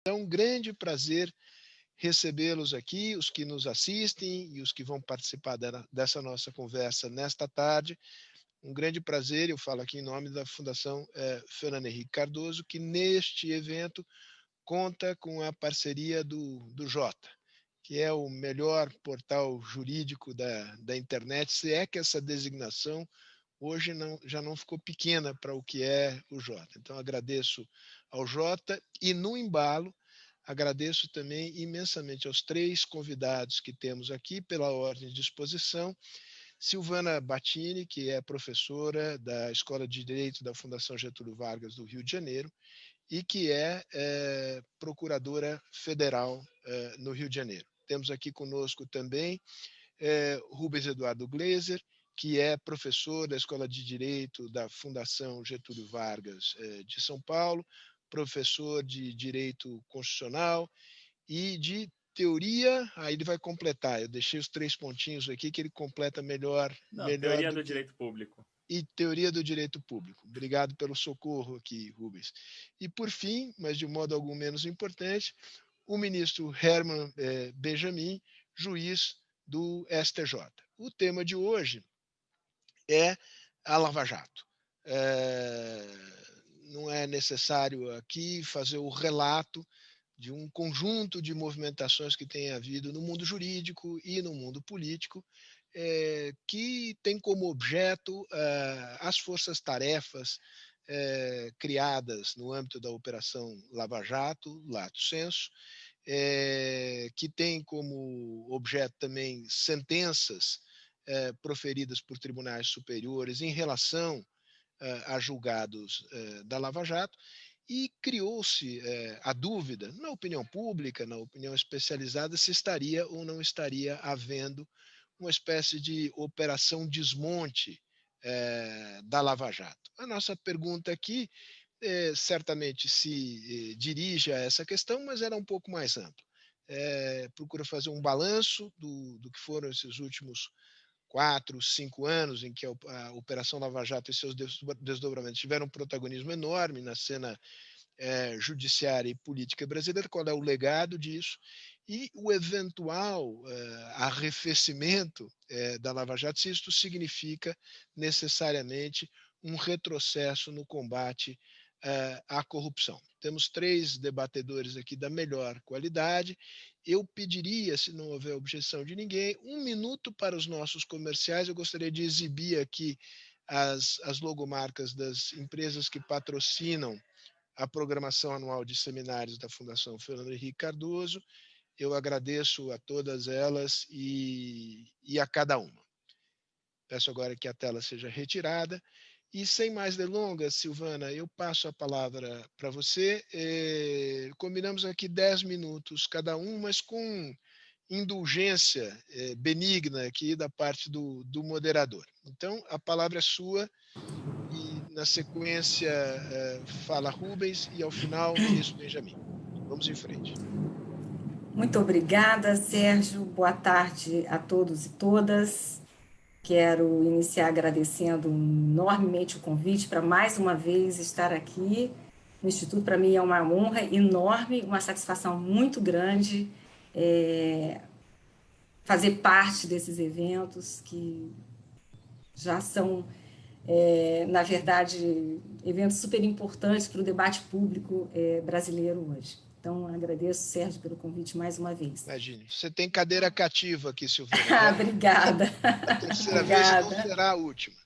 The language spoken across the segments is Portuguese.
É um grande prazer recebê-los aqui, os que nos assistem e os que vão participar dessa nossa conversa nesta tarde. Um grande prazer, eu falo aqui em nome da Fundação Fernando Henrique Cardoso, que neste evento conta com a parceria do Jota, que é o melhor portal jurídico da internet, se é que essa designação hoje já não ficou pequena para o que é o Jota. Então, agradeço ao Jota e, no embalo, agradeço também imensamente aos 3 convidados que temos aqui pela ordem de exposição. Silvana Battini, que é professora da Escola de Direito da Fundação Getúlio Vargas do Rio de Janeiro e que é procuradora federal no Rio de Janeiro. Temos aqui conosco também Rubens Eduardo Gleiser, que é professor da Escola de Direito da Fundação Getúlio Vargas de São Paulo, professor de Direito Constitucional e de Teoria, aí ele vai completar, eu deixei os 3 pontinhos aqui que ele completa melhor Teoria do do que... Direito Público. E Teoria do Direito Público. Obrigado pelo socorro aqui, Rubens. E, por fim, mas de modo algum menos importante, o ministro Herman Benjamin, juiz do STJ. O tema de hoje é a Lava Jato. Não é necessário aqui fazer o relato de um conjunto de movimentações que tem havido no mundo jurídico e no mundo político, que tem como objeto as forças-tarefas criadas no âmbito da Operação Lava Jato, Lato Sensu, que tem como objeto também sentenças proferidas por tribunais superiores em relação a julgados da Lava Jato, e criou-se a dúvida, na opinião pública, na opinião especializada, se estaria ou não estaria havendo uma espécie de operação desmonte da Lava Jato. A nossa pergunta aqui certamente se dirige a essa questão, mas ela é um pouco mais ampla. Procura fazer um balanço do que foram esses últimos 4, 5 anos em que a Operação Lava Jato e seus desdobramentos tiveram um protagonismo enorme na cena judiciária e política brasileira, qual é o legado disso, e o eventual arrefecimento da Lava Jato, se isto significa necessariamente um retrocesso no combate à corrupção. Temos 3 debatedores aqui da melhor qualidade. Eu pediria, se não houver objeção de ninguém, 1 minuto para os nossos comerciais. Eu gostaria de exibir aqui as logomarcas das empresas que patrocinam a programação anual de seminários da Fundação Fernando Henrique Cardoso. Eu agradeço a todas elas e a cada uma. Peço agora que a tela seja retirada. E, sem mais delongas, Silvana, eu passo a palavra para você. Combinamos aqui 10 minutos cada um, mas com indulgência benigna aqui da parte do moderador. Então, a palavra é sua e, na sequência, fala Rubens e, ao final, o ministro Benjamin. Vamos em frente. Muito obrigada, Sérgio. Boa tarde a todos e todas. Quero iniciar agradecendo enormemente o convite para mais uma vez estar aqui no Instituto. Para mim é uma honra enorme, uma satisfação muito grande fazer parte desses eventos que já são, na verdade, eventos super importantes para o debate público brasileiro hoje. Então, agradeço, Sérgio, pelo convite mais uma vez. Imagine, você tem cadeira cativa aqui, Silvana. Obrigada. A terceira vez não será a última.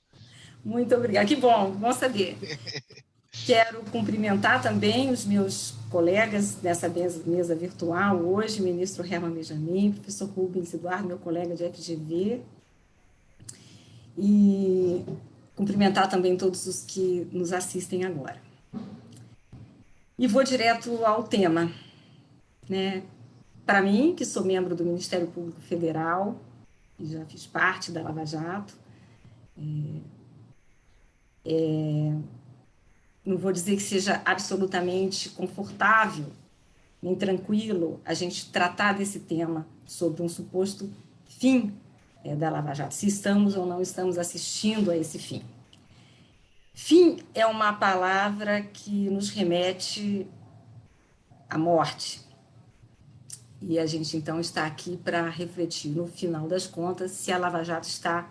Muito obrigada. Que bom saber. Quero cumprimentar também os meus colegas dessa mesa virtual hoje, ministro Herman Benjamin, professor Rubens Eduardo, meu colega de FGV, e cumprimentar também todos os que nos assistem agora. E vou direto ao tema, né? Para mim, que sou membro do Ministério Público Federal, e já fiz parte da Lava Jato, não vou dizer que seja absolutamente confortável, nem tranquilo a gente tratar desse tema sobre um suposto fim da Lava Jato, se estamos ou não estamos assistindo a esse fim. Fim é uma palavra que nos remete a morte. E a gente, então, está aqui para refletir, no final das contas, se a Lava Jato está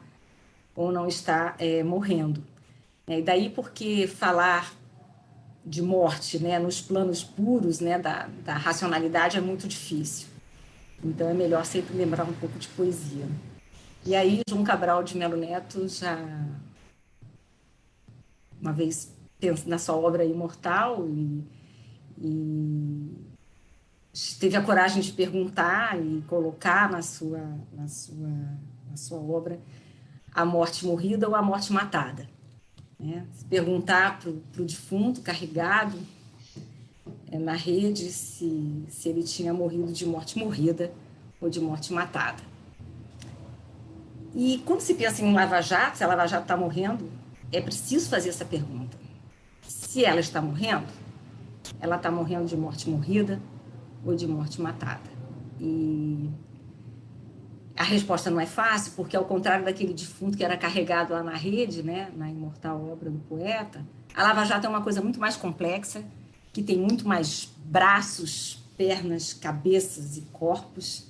ou não está morrendo. E daí porque falar de morte, né, nos planos puros, né, da racionalidade é muito difícil. Então, é melhor sempre lembrar um pouco de poesia. E aí, João Cabral de Melo Neto já, uma vez, na sua obra Imortal, e teve a coragem de perguntar e colocar na sua obra a morte morrida ou a morte matada. Né? Se perguntar para o defunto carregado na rede se ele tinha morrido de morte morrida ou de morte matada. E quando se pensa em Lava Jato, se a Lava Jato está morrendo, é preciso fazer essa pergunta. Se ela está morrendo, ela está morrendo de morte morrida ou de morte matada? E a resposta não é fácil, porque ao contrário daquele defunto que era carregado lá na rede, né, na imortal obra do poeta, a Lava Jato é uma coisa muito mais complexa, que tem muito mais braços, pernas, cabeças e corpos,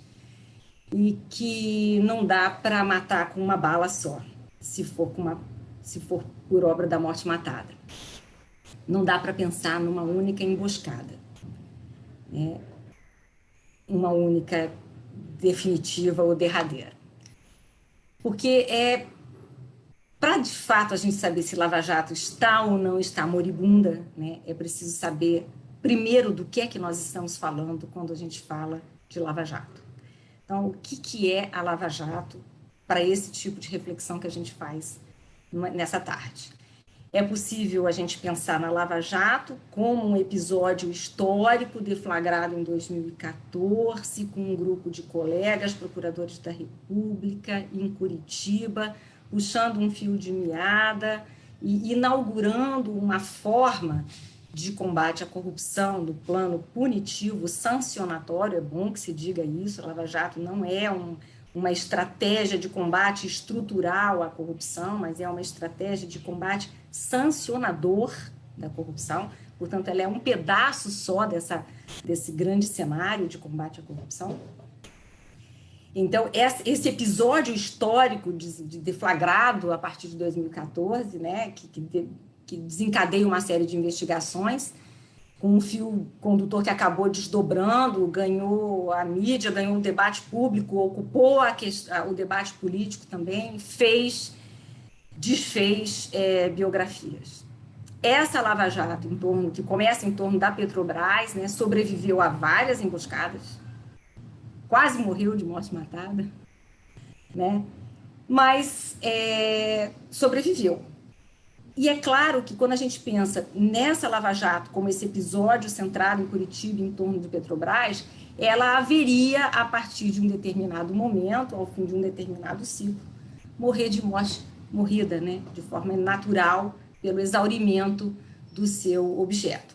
e que não dá para matar com uma bala só, se for por obra da morte matada. Não dá para pensar numa única emboscada, né? Uma única definitiva ou derradeira. Porque para de fato a gente saber se Lava Jato está ou não está moribunda, né, é preciso saber primeiro do que é que nós estamos falando quando a gente fala de Lava Jato. Então, o que é a Lava Jato para esse tipo de reflexão que a gente faz nessa tarde? É possível a gente pensar na Lava Jato como um episódio histórico deflagrado em 2014 com um grupo de colegas, procuradores da República, em Curitiba, puxando um fio de meada e inaugurando uma forma de combate à corrupção do plano punitivo, sancionatório. É bom que se diga isso, a Lava Jato não é uma estratégia de combate estrutural à corrupção, mas é uma estratégia de combate sancionador da corrupção. Portanto, ela é um pedaço só desse grande cenário de combate à corrupção. Então, esse episódio histórico deflagrado a partir de 2014, né, que desencadeia uma série de investigações, com um fio condutor que acabou desdobrando, ganhou a mídia, ganhou o debate público, ocupou o debate político também, desfez biografias. Essa Lava Jato, que começa em torno da Petrobras, né, sobreviveu a várias emboscadas, quase morreu de morte matada, né, mas sobreviveu. E é claro que quando a gente pensa nessa Lava Jato, como esse episódio centrado em Curitiba, em torno de Petrobras, ela haveria, a partir de um determinado momento, ao fim de um determinado ciclo, morrer de morte morrida, né, de forma natural, pelo exaurimento do seu objeto.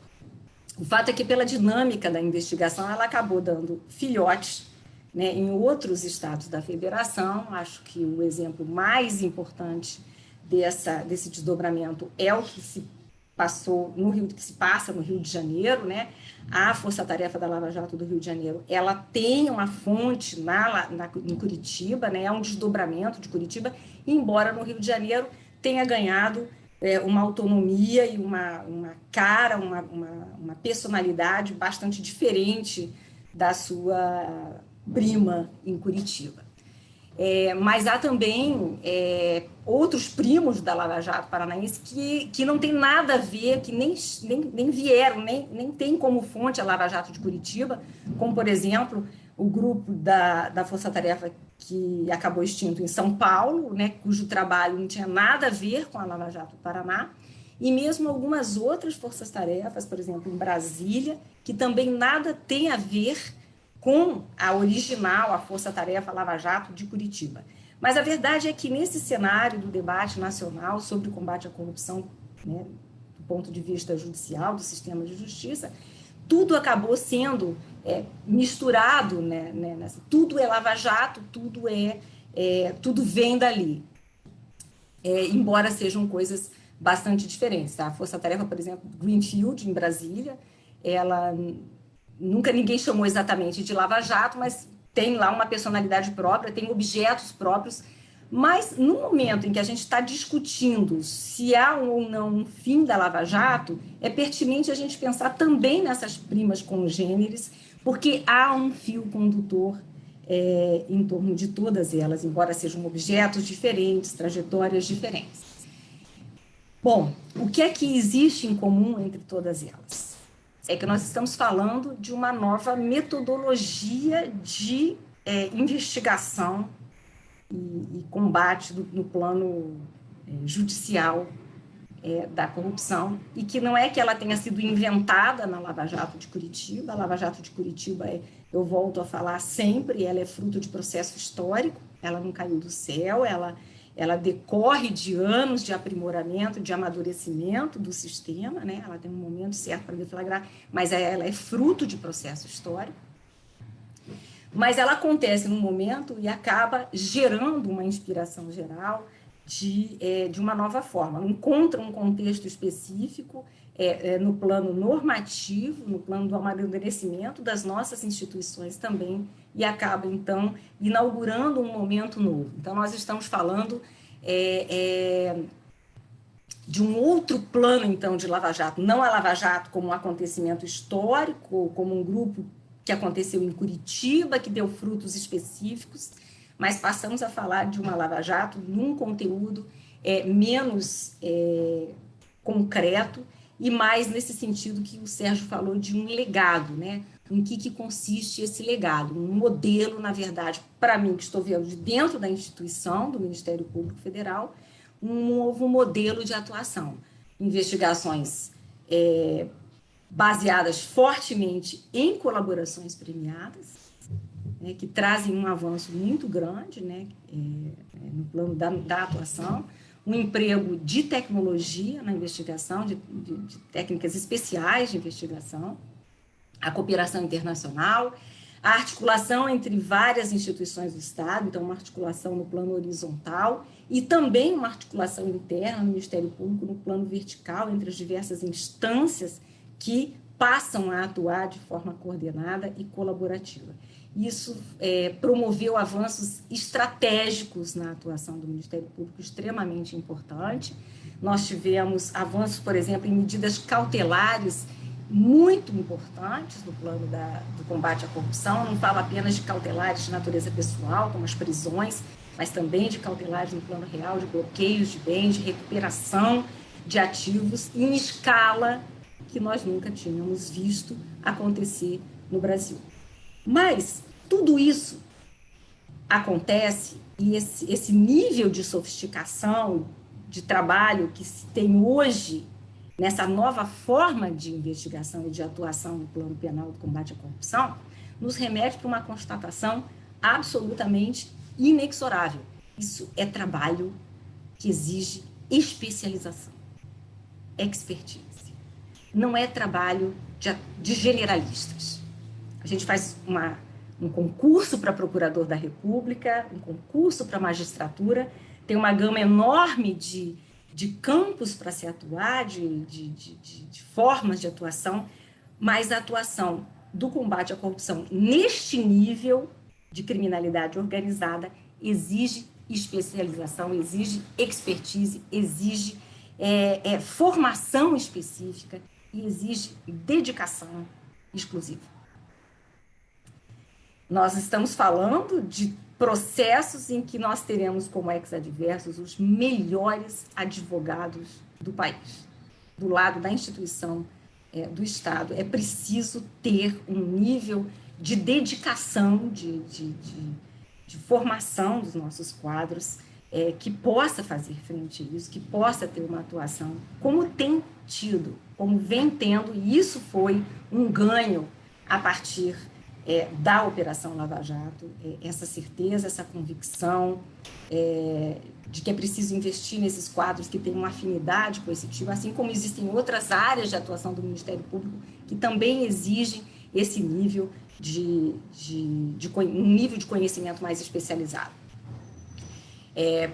O fato é que, pela dinâmica da investigação, ela acabou dando filhotes, né, em outros estados da federação. Acho que o exemplo mais importante desse desdobramento é o que se passou no Rio, que se passa no Rio de Janeiro, né? A Força-Tarefa da Lava Jato do Rio de Janeiro, ela tem uma fonte em Curitiba, né? É um desdobramento de Curitiba, embora no Rio de Janeiro tenha ganhado uma autonomia e uma cara, uma personalidade bastante diferente da sua prima em Curitiba. Mas há também outros primos da Lava Jato paranaense que não tem nada a ver, que nem vieram, nem tem como fonte a Lava Jato de Curitiba, como, por exemplo, o grupo da Força Tarefa que acabou extinto em São Paulo, né, cujo trabalho não tinha nada a ver com a Lava Jato do Paraná, e mesmo algumas outras forças-tarefas, por exemplo, em Brasília, que também nada tem a ver com a original, a Força-Tarefa Lava Jato de Curitiba. Mas a verdade é que nesse cenário do debate nacional sobre o combate à corrupção, né, do ponto de vista judicial, do sistema de justiça, tudo acabou sendo misturado, né, tudo é Lava Jato, tudo vem dali, embora sejam coisas bastante diferentes. Tá? A Força-Tarefa, por exemplo, Greenfield, em Brasília, ela nunca ninguém chamou exatamente de Lava Jato, mas tem lá uma personalidade própria, tem objetos próprios. Mas no momento em que a gente está discutindo se há ou não um fim da Lava Jato, é pertinente a gente pensar também nessas primas congêneres, porque há um fio condutor em torno de todas elas, embora sejam objetos diferentes, trajetórias diferentes. Bom, o que é que existe em comum entre todas elas? É que nós estamos falando de uma nova metodologia de investigação e combate no plano judicial da corrupção, e que não é que ela tenha sido inventada na Lava Jato de Curitiba. A Lava Jato de Curitiba, eu volto a falar sempre, ela é fruto de processo histórico, ela não caiu do céu, ela decorre de anos de aprimoramento, de amadurecimento do sistema, né? Ela tem um momento certo para deflagrar, mas ela é fruto de processo histórico. Mas ela acontece num momento e acaba gerando uma inspiração geral de uma nova forma. Encontra um contexto específico no plano normativo, no plano do amadurecimento das nossas instituições também, e acaba, então, inaugurando um momento novo. Então, nós estamos falando de um outro plano, então, de Lava Jato. Não a Lava Jato como um acontecimento histórico, como um grupo que aconteceu em Curitiba, que deu frutos específicos, mas passamos a falar de uma Lava Jato num conteúdo menos concreto e mais nesse sentido que o Sérgio falou de um legado, né? Em que consiste esse legado? Um modelo, na verdade, para mim, que estou vendo de dentro da instituição, do Ministério Público Federal, um novo modelo de atuação. Investigações baseadas fortemente em colaborações premiadas, né, que trazem um avanço muito grande, né, no plano da atuação, um emprego de tecnologia na investigação, de técnicas especiais de investigação, a cooperação internacional, a articulação entre várias instituições do Estado, então uma articulação no plano horizontal e também uma articulação interna no Ministério Público no plano vertical entre as diversas instâncias que passam a atuar de forma coordenada e colaborativa. Isso promoveu avanços estratégicos na atuação do Ministério Público, extremamente importante. Nós tivemos avanços, por exemplo, em medidas cautelares muito importantes no plano do combate à corrupção. Não falo apenas de cautelares de natureza pessoal, como as prisões, mas também de cautelares no plano real, de bloqueios de bens, de recuperação de ativos em escala que nós nunca tínhamos visto acontecer no Brasil. Mas tudo isso acontece e esse nível de sofisticação, de trabalho que se tem hoje nessa nova forma de investigação e de atuação no plano penal do combate à corrupção, nos remete para uma constatação absolutamente inexorável. Isso é trabalho que exige especialização, expertise. Não é trabalho de generalistas. A gente faz um concurso para procurador da República, um concurso para magistratura, tem uma gama enorme de campos para se atuar, de formas de atuação, mas a atuação do combate à corrupção neste nível de criminalidade organizada exige especialização, exige expertise, exige formação específica e exige dedicação exclusiva. Nós estamos falando de processos em que nós teremos como ex-adversos os melhores advogados do país. Do lado da instituição do Estado, é preciso ter um nível de dedicação, de formação dos nossos quadros, que possa fazer frente a isso, que possa ter uma atuação como tem tido, como vem tendo, e isso foi um ganho a partir da Operação Lava Jato, essa certeza, essa convicção de que é preciso investir nesses quadros que têm uma afinidade com esse tipo, assim como existem outras áreas de atuação do Ministério Público que também exigem esse nível um nível de conhecimento mais especializado.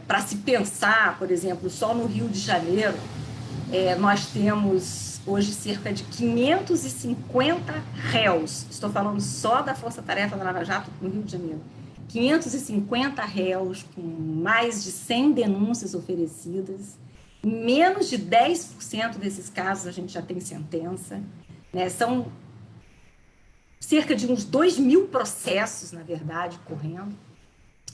Para se pensar, por exemplo, só no Rio de Janeiro, nós temos hoje cerca de 550 réus, estou falando só da Força Tarefa da Lava Jato no Rio de Janeiro, 550 réus com mais de 100 denúncias oferecidas. Em menos de 10% desses casos a gente já tem sentença, né? São cerca de uns 2.000 processos, na verdade, correndo,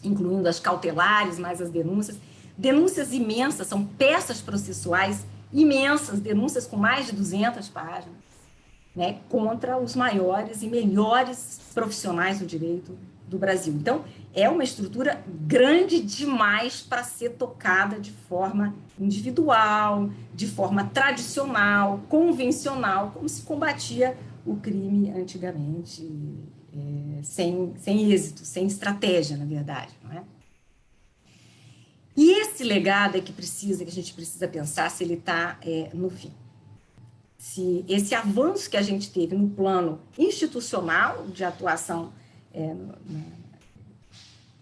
incluindo as cautelares, mais as denúncias. Denúncias imensas, são peças processuais imensas, denúncias com mais de 200 páginas, né, contra os maiores e melhores profissionais do direito do Brasil. Então, é uma estrutura grande demais para ser tocada de forma individual, de forma tradicional, convencional, como se combatia o crime antigamente, sem êxito, sem estratégia, na verdade, não é? E esse legado é que a gente precisa pensar se ele está no fim. Se esse avanço que a gente teve no plano institucional de atuação,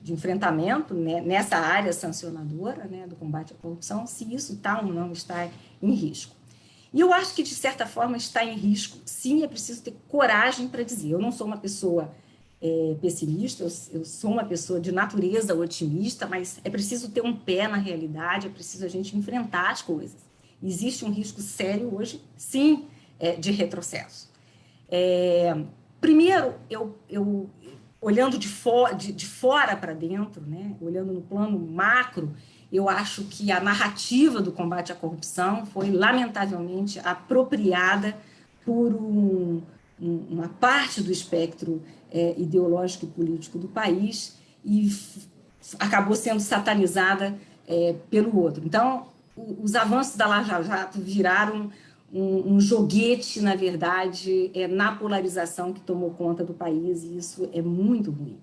de enfrentamento, né, nessa área sancionadora, né, do combate à corrupção, se isso está ou não está em risco. E eu acho que, de certa forma, está em risco. Sim, é preciso ter coragem para dizer. Eu não sou uma pessoa pessimista, eu sou uma pessoa de natureza otimista, mas é preciso ter um pé na realidade, é preciso a gente enfrentar as coisas. Existe um risco sério hoje, sim, de retrocesso. Primeiro, eu olhando de fora para dentro, né, olhando no plano macro, eu acho que a narrativa do combate à corrupção foi, lamentavelmente, apropriada por uma parte do espectro ideológico e político do país e acabou sendo satanizada pelo outro. Então, os avanços da Lava Jato viraram um joguete, na verdade, na polarização que tomou conta do país, e isso é muito ruim,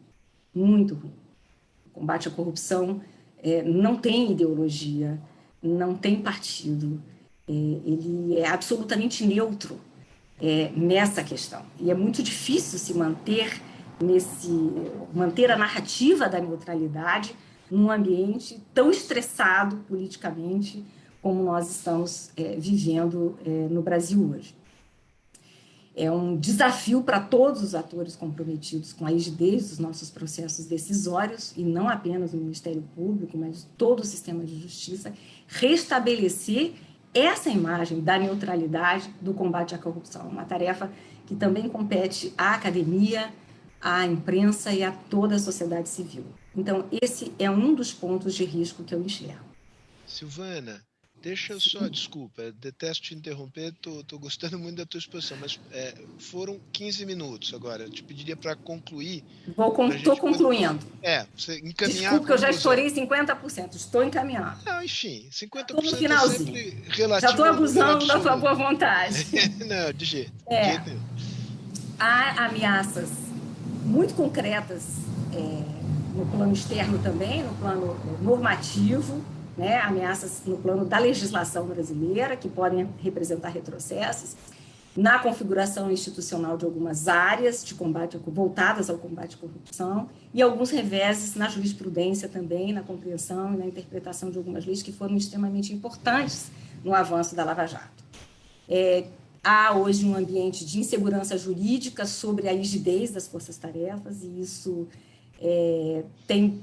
muito ruim. O combate à corrupção não tem ideologia, não tem partido, ele é absolutamente neutro nessa questão. E é muito difícil se manter a narrativa da neutralidade num ambiente tão estressado politicamente como nós estamos vivendo no Brasil hoje. É um desafio para todos os atores comprometidos com a rigidez dos nossos processos decisórios, e não apenas o Ministério Público, mas todo o sistema de justiça, restabelecer essa imagem da neutralidade do combate à corrupção. Uma tarefa que também compete à academia, à imprensa e a toda a sociedade civil. Então, esse é um dos pontos de risco que eu enxergo. Silvana, deixa eu só, desculpa, detesto te interromper, tô gostando muito da tua exposição, mas foram 15 minutos agora, eu te pediria para concluir. Estou concluindo. Você encaminhar. Desculpa que eu já estourei 50%, estou encaminhando. Não, enfim, 50% estou no finalzinho. É sempre relativo. Já estou abusando da sua boa vontade. Não, de jeito nenhum. Há ameaças muito concretas no plano externo também, no plano normativo, né, ameaças no plano da legislação brasileira, que podem representar retrocessos, na configuração institucional de algumas áreas de combate voltadas ao combate à corrupção, e alguns reveses na jurisprudência também, na compreensão e na interpretação de algumas leis que foram extremamente importantes no avanço da Lava Jato. Há hoje um ambiente de insegurança jurídica sobre a rigidez das forças-tarefas, e isso tem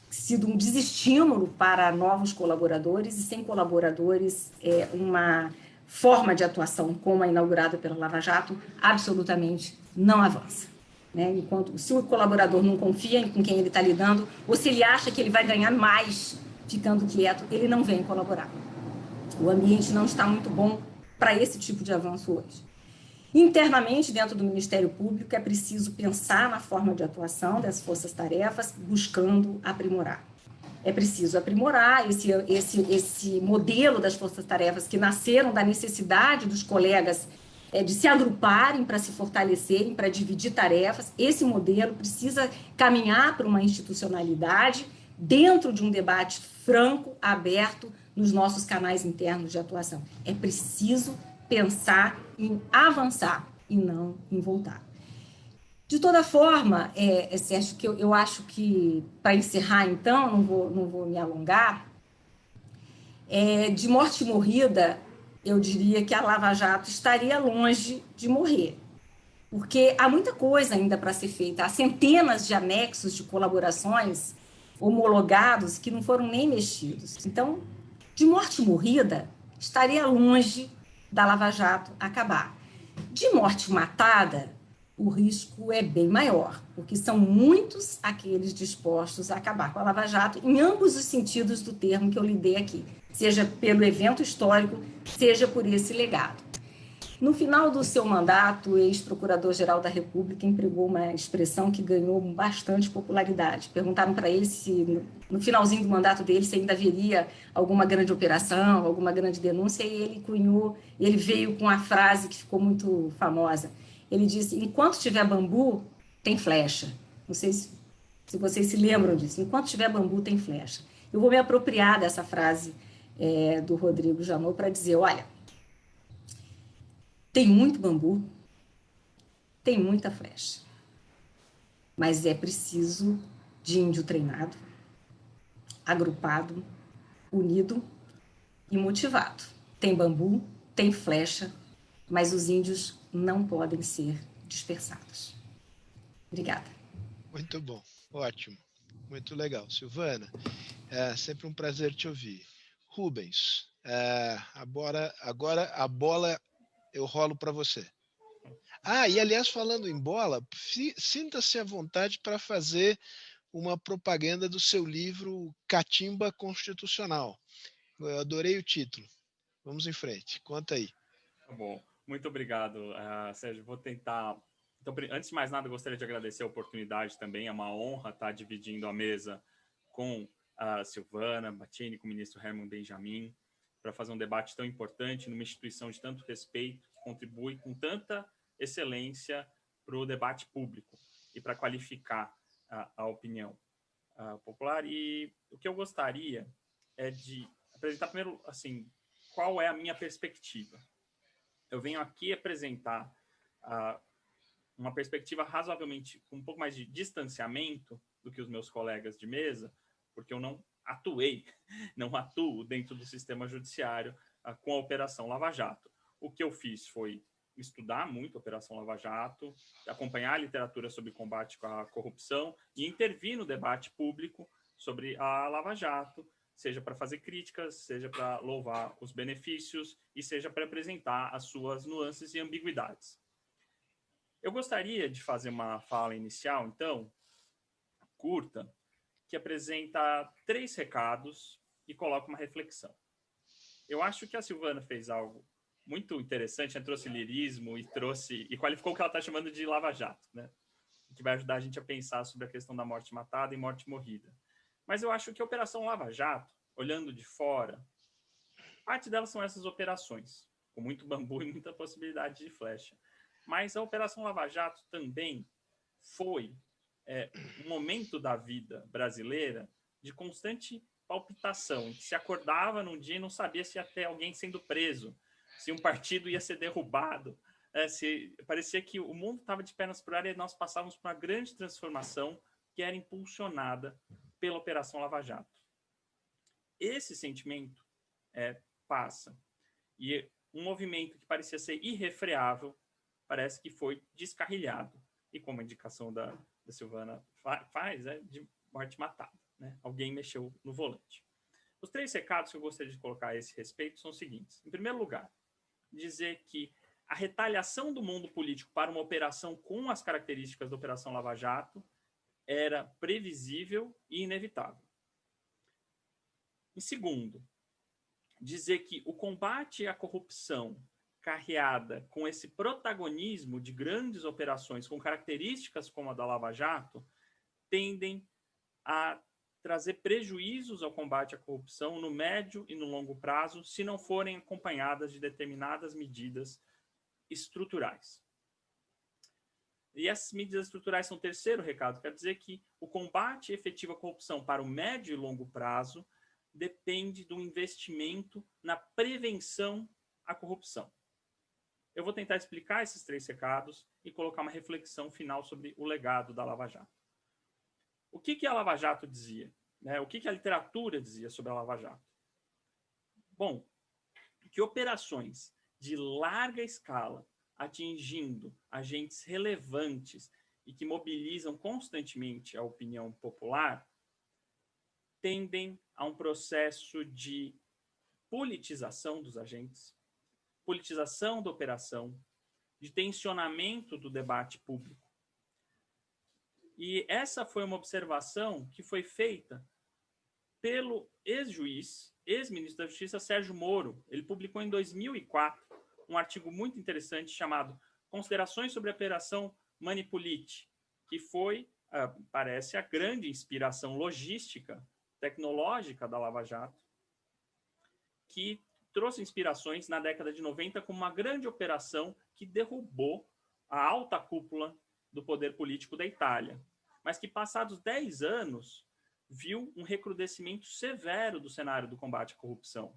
sido um desestímulo para novos colaboradores, e sem colaboradores, uma forma de atuação como a inaugurada pela Lava Jato absolutamente não avança. Né? Enquanto, se o colaborador não confia com quem ele está lidando, ou se ele acha que ele vai ganhar mais ficando quieto, ele não vem colaborar. O ambiente não está muito bom para esse tipo de avanço hoje. Internamente, dentro do Ministério Público, é preciso pensar na forma de atuação das forças-tarefas, buscando aprimorar. É preciso aprimorar esse modelo das forças-tarefas que nasceram da necessidade dos colegas de se agruparem para se fortalecerem, para dividir tarefas. Esse modelo precisa caminhar para uma institucionalidade dentro de um debate franco, aberto, nos nossos canais internos de atuação. É preciso pensar em avançar e não em voltar. De toda forma, Sérgio, que eu acho que, para encerrar, então, não vou me alongar, de morte morrida, eu diria que a Lava Jato estaria longe de morrer, porque há muita coisa ainda para ser feita. Há centenas de anexos de colaborações homologados que não foram nem mexidos. Então, de morte morrida, estaria longe da Lava Jato acabar. De morte matada, o risco é bem maior, porque são muitos aqueles dispostos a acabar com a Lava Jato, em ambos os sentidos do termo que eu lhe dei aqui, seja pelo evento histórico, seja por esse legado. No final do seu mandato, o ex-procurador-geral da República empregou uma expressão que ganhou bastante popularidade. Perguntaram para ele se, no finalzinho do mandato dele, se ainda haveria alguma grande operação, alguma grande denúncia, e ele cunhou, ele veio com a frase que ficou muito famosa. Ele disse: enquanto tiver bambu, tem flecha. Não sei se vocês se lembram disso. Enquanto tiver bambu, tem flecha. Eu vou me apropriar dessa frase do Rodrigo Janot para dizer, olha, tem muito bambu, tem muita flecha, mas é preciso de índio treinado, agrupado, unido e motivado. Tem bambu, tem flecha, mas os índios não podem ser dispersados. Obrigada. Muito bom, ótimo, muito legal. Silvana, é sempre um prazer te ouvir. Rubens, agora a bola eu rolo para você. E aliás, falando em bola, sinta-se à vontade para fazer uma propaganda do seu livro Catimba Constitucional. Eu adorei o título. Vamos em frente, conta aí. Tá bom, muito obrigado, Sérgio. Vou tentar. Então, antes de mais nada, gostaria de agradecer a oportunidade também. É uma honra estar dividindo a mesa com a Silvana Battini, com o ministro Herman Benjamin, para fazer um debate tão importante numa instituição de tanto respeito, que contribui com tanta excelência para o debate público e para qualificar a opinião popular. E o que eu gostaria é de apresentar primeiro, assim, qual é a minha perspectiva. Eu venho aqui apresentar uma perspectiva razoavelmente com um pouco mais de distanciamento do que os meus colegas de mesa, porque eu não atuo dentro do sistema judiciário com a Operação Lava Jato. O que eu fiz foi estudar muito a Operação Lava Jato, acompanhar a literatura sobre combate à corrupção e intervir no debate público sobre a Lava Jato, seja para fazer críticas, seja para louvar os benefícios e seja para apresentar as suas nuances e ambiguidades. Eu gostaria de fazer uma fala inicial, então, curta, que apresenta 3 recados e coloca uma reflexão. Eu acho que a Silvana fez algo muito interessante, trouxe lirismo e qualificou o que ela está chamando de Lava Jato, né? Que vai ajudar a gente a pensar sobre a questão da morte matada e morte morrida. Mas eu acho que a Operação Lava Jato, olhando de fora, parte delas são essas operações, com muito bambu e muita possibilidade de flecha. Mas a Operação Lava Jato também foi um momento da vida brasileira de constante palpitação, em que se acordava num dia e não sabia se ia ter alguém sendo preso, se um partido ia ser derrubado, parecia que o mundo estava de pernas para o ar e nós passávamos por uma grande transformação que era impulsionada pela Operação Lava Jato. Esse sentimento passa. E um movimento que parecia ser irrefreável parece que foi descarrilhado. E como a indicação da Silvana faz, de morte matada, né? Alguém mexeu no volante. Os 3 recados que eu gostaria de colocar a esse respeito são os seguintes. Em primeiro lugar, dizer que a retaliação do mundo político para uma operação com as características da Operação Lava Jato era previsível e inevitável. Em segundo, dizer que o combate à corrupção carreada com esse protagonismo de grandes operações com características como a da Lava Jato tendem a trazer prejuízos ao combate à corrupção no médio e no longo prazo se não forem acompanhadas de determinadas medidas estruturais. E essas medidas estruturais são o terceiro recado, quer dizer que o combate efetivo à corrupção para o médio e longo prazo depende do investimento na prevenção à corrupção. Eu vou tentar explicar esses 3 recados e colocar uma reflexão final sobre o legado da Lava Jato. O que a Lava Jato dizia? O que a literatura dizia sobre a Lava Jato? Bom, que operações de larga escala, atingindo agentes relevantes e que mobilizam constantemente a opinião popular, tendem a um processo de politização dos agentes, politização da operação, de tensionamento do debate público. E essa foi uma observação que foi feita pelo ex-juiz, ex-ministro da Justiça, Sérgio Moro. Ele publicou em 2004 um artigo muito interessante chamado Considerações sobre a Operação Manipulite, que foi, parece, a grande inspiração logística, tecnológica da Lava Jato, que trouxe inspirações na década de 90 como uma grande operação que derrubou a alta cúpula do poder político da Itália, mas que, passados 10 anos, viu um recrudescimento severo do cenário do combate à corrupção.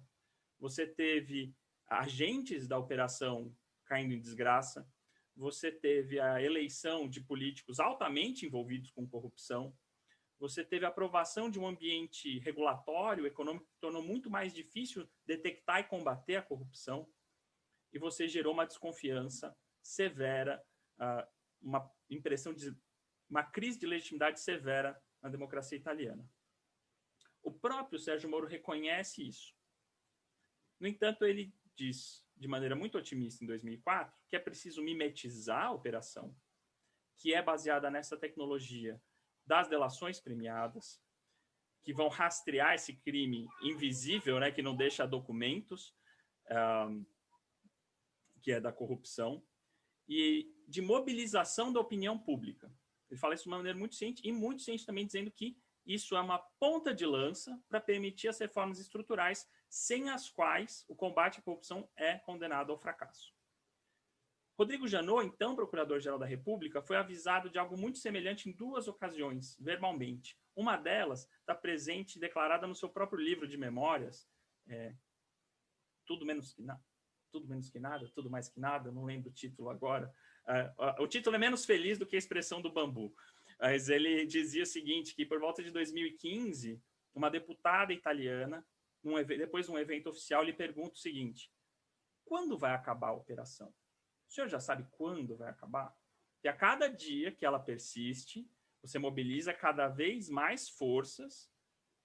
Você teve agentes da operação caindo em desgraça, você teve a eleição de políticos altamente envolvidos com corrupção, você teve a aprovação de um ambiente regulatório, econômico, que tornou muito mais difícil detectar e combater a corrupção, e você gerou uma desconfiança severa, uma impressão de uma crise de legitimidade severa na democracia italiana. O próprio Sérgio Moro reconhece isso. No entanto, ele diz, de maneira muito otimista, em 2004, que é preciso mimetizar a operação, que é baseada nessa tecnologia das delações premiadas, que vão rastrear esse crime invisível, né, que não deixa documentos, que é da corrupção, e de mobilização da opinião pública. Ele fala isso de uma maneira muito ciente, e muito ciente também dizendo que isso é uma ponta de lança para permitir as reformas estruturais, sem as quais o combate à corrupção é condenado ao fracasso. Rodrigo Janot, então Procurador-Geral da República, foi avisado de algo muito semelhante em 2 ocasiões, verbalmente. Uma delas está presente e declarada no seu próprio livro de memórias, Tudo Menos que Nada, Tudo Mais que Nada, não lembro o título agora. O título é menos feliz do que a expressão do bambu. Mas ele dizia o seguinte, que por volta de 2015, uma deputada italiana, depois de um evento oficial, lhe pergunta o seguinte: quando vai acabar a operação? O senhor já sabe quando vai acabar? Que a cada dia que ela persiste, você mobiliza cada vez mais forças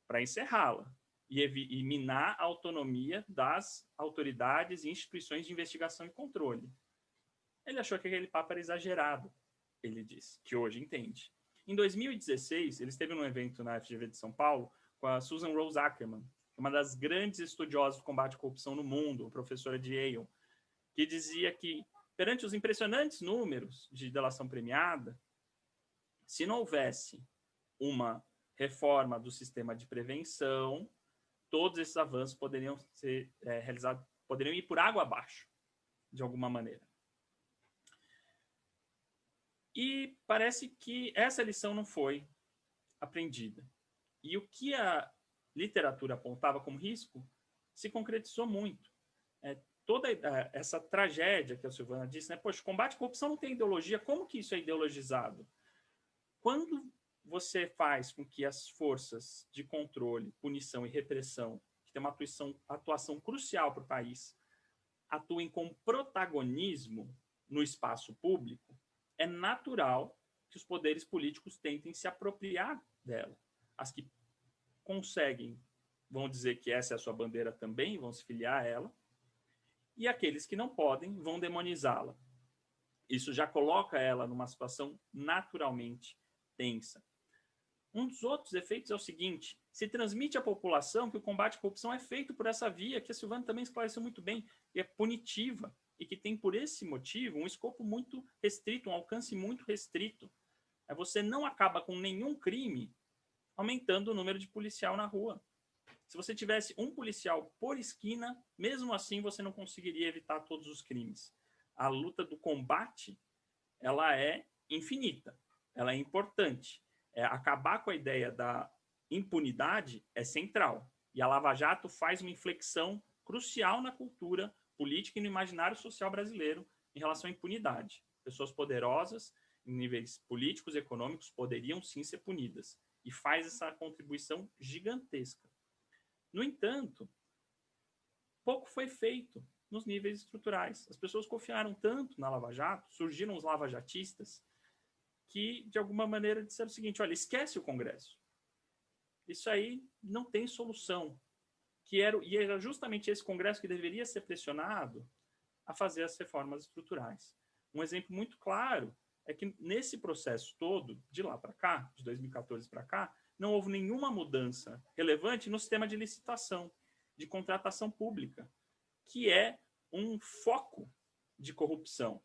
para encerrá-la e minar a autonomia das autoridades e instituições de investigação e controle. Ele achou que aquele papo era exagerado, ele disse, que hoje entende. Em 2016, ele esteve num evento na FGV de São Paulo com a Susan Rose Ackerman, uma das grandes estudiosas do combate à corrupção no mundo, professora de Yale, que dizia que, perante os impressionantes números de delação premiada, se não houvesse uma reforma do sistema de prevenção, todos esses avanços poderiam ser realizados, poderiam ir por água abaixo, de alguma maneira. E parece que essa lição não foi aprendida. E o que a literatura apontava como risco se concretizou muito. Toda essa tragédia que a Silvana disse, né? Poxa, combate à corrupção não tem ideologia, como que isso é ideologizado? Quando você faz com que as forças de controle, punição e repressão, que tem uma atuação crucial para o país, atuem com protagonismo no espaço público, é natural que os poderes políticos tentem se apropriar dela. As que conseguem vão dizer que essa é a sua bandeira também, vão se filiar a ela, e aqueles que não podem vão demonizá-la. Isso já coloca ela numa situação naturalmente tensa. Um dos outros efeitos é o seguinte: se transmite à população que o combate à corrupção é feito por essa via, que a Silvana também esclareceu muito bem, que é punitiva, e que tem, por esse motivo, um escopo muito restrito, um alcance muito restrito. Você não acaba com nenhum crime aumentando o número de policial na rua. Se você tivesse um policial por esquina, mesmo assim você não conseguiria evitar todos os crimes. A luta do combate, ela é infinita, ela é importante. Acabar com a ideia da impunidade é central. E a Lava Jato faz uma inflexão crucial na cultura política e no imaginário social brasileiro em relação à impunidade. Pessoas poderosas, em níveis políticos e econômicos, poderiam sim ser punidas. E faz essa contribuição gigantesca. No entanto, pouco foi feito nos níveis estruturais. As pessoas confiaram tanto na Lava Jato, surgiram os lavajatistas, que, de alguma maneira, disseram o seguinte: olha, esquece o Congresso. Isso aí não tem solução. E era justamente esse Congresso que deveria ser pressionado a fazer as reformas estruturais. Um exemplo muito claro é que, nesse processo todo, de lá para cá, de 2014 para cá, não houve nenhuma mudança relevante no sistema de licitação, de contratação pública, que é um foco de corrupção.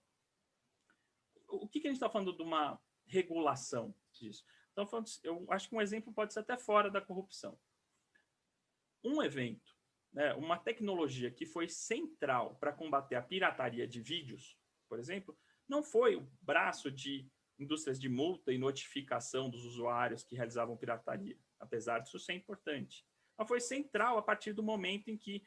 O que a gente está falando de uma regulação disso? Então, eu acho que um exemplo pode ser até fora da corrupção. Um evento, né, uma tecnologia que foi central para combater a pirataria de vídeos, por exemplo, não foi o braço de indústrias de multa e notificação dos usuários que realizavam pirataria, apesar disso ser importante. Mas foi central a partir do momento em que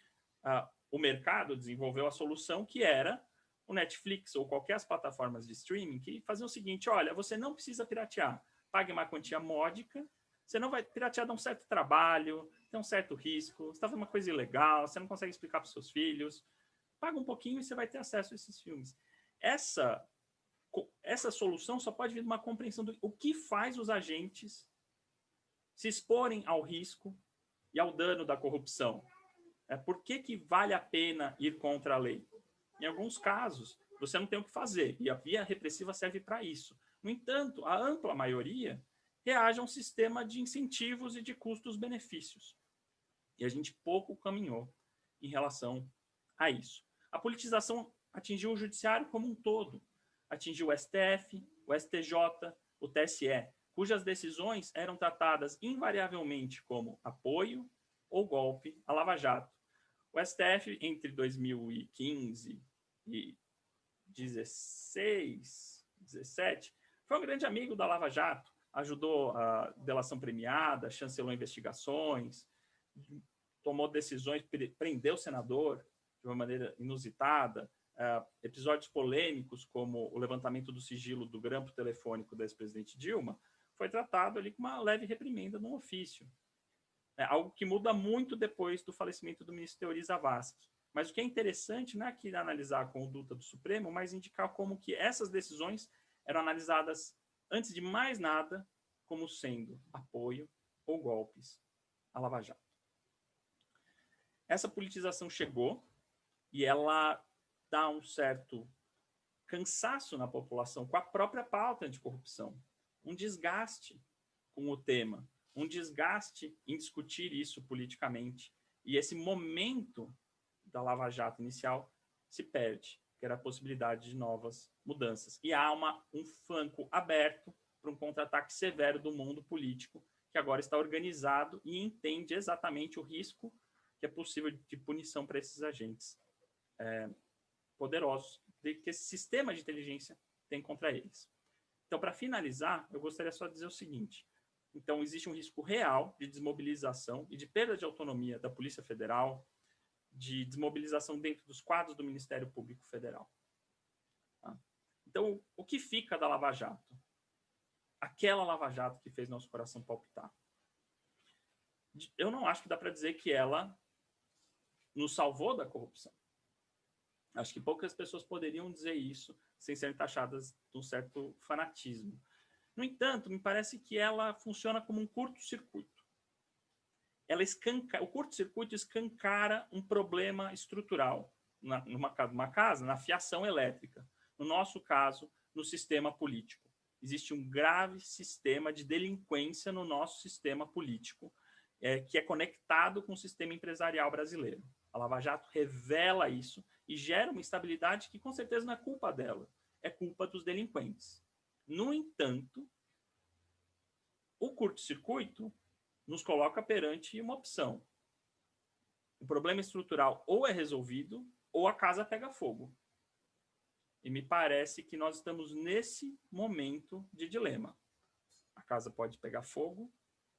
o mercado desenvolveu a solução, que era o Netflix ou qualquer as plataformas de streaming, que faziam o seguinte: olha, você não precisa piratear, pague uma quantia módica, você não vai piratear, dá um certo trabalho, tem um certo risco, você está fazendo uma coisa ilegal, você não consegue explicar para os seus filhos, paga um pouquinho e você vai ter acesso a esses filmes. Essa solução só pode vir de uma compreensão do o que faz os agentes se exporem ao risco e ao dano da corrupção. Por que vale a pena ir contra a lei? Em alguns casos, você não tem o que fazer, e a via repressiva serve para isso. No entanto, a ampla maioria reage a um sistema de incentivos e de custos-benefícios. E a gente pouco caminhou em relação a isso. A politização atingiu o judiciário como um todo. Atingiu o STF, o STJ, o TSE, cujas decisões eram tratadas invariavelmente como apoio ou golpe à Lava Jato. O STF, entre 2015 e 2016, 2017, foi um grande amigo da Lava Jato, ajudou a delação premiada, chancelou investigações, tomou decisões, prendeu o senador de uma maneira inusitada, episódios polêmicos como o levantamento do sigilo do grampo telefônico da ex-presidente Dilma, foi tratado ali com uma leve reprimenda no ofício. Algo que muda muito depois do falecimento do ministro Teori Zavascki. Mas o que é interessante não é aqui analisar a conduta do Supremo, mas indicar como que essas decisões eram analisadas, antes de mais nada, como sendo apoio ou golpes à Lava Jato. Essa politização chegou e ela dá um certo cansaço na população com a própria pauta anticorrupção, um desgaste com o tema, um desgaste em discutir isso politicamente. E esse momento da Lava Jato inicial se perde, que era a possibilidade de novas mudanças. E há um flanco aberto para um contra-ataque severo do mundo político, que agora está organizado e entende exatamente o risco que é possível de punição para esses agentes poderosos que esse sistema de inteligência tem contra eles. Então, para finalizar, eu gostaria só de dizer o seguinte: então, existe um risco real de desmobilização e de perda de autonomia da Polícia Federal, de desmobilização dentro dos quadros do Ministério Público Federal. Tá? Então, o que fica da Lava Jato? Aquela Lava Jato que fez nosso coração palpitar. Eu não acho que dá para dizer que ela nos salvou da corrupção. Acho que poucas pessoas poderiam dizer isso sem serem taxadas de um certo fanatismo. No entanto, me parece que ela funciona como um curto-circuito. O curto-circuito escancara um problema estrutural numa casa, na fiação elétrica. No nosso caso, no sistema político. Existe um grave sistema de delinquência no nosso sistema político, que é conectado com o sistema empresarial brasileiro. A Lava Jato revela isso e gera uma instabilidade que, com certeza, não é culpa dela, é culpa dos delinquentes. No entanto, o curto-circuito nos coloca perante uma opção. O problema estrutural ou é resolvido ou a casa pega fogo. E me parece que nós estamos nesse momento de dilema. A casa pode pegar fogo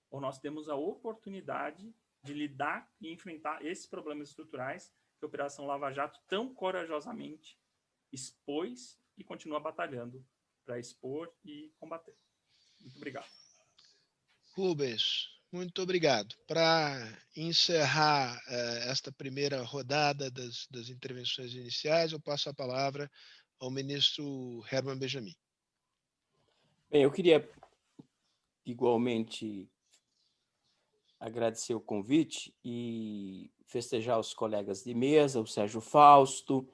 ou nós temos a oportunidade de lidar e enfrentar esses problemas estruturais que a Operação Lava Jato tão corajosamente expôs e continua batalhando para expor e combater. Muito obrigado. Rubens, Muito obrigado. Para encerrar esta primeira rodada das intervenções iniciais, eu passo a palavra ao ministro Herman Benjamin. Bem, eu queria igualmente agradecer o convite e festejar os colegas de mesa, o Sérgio Fausto,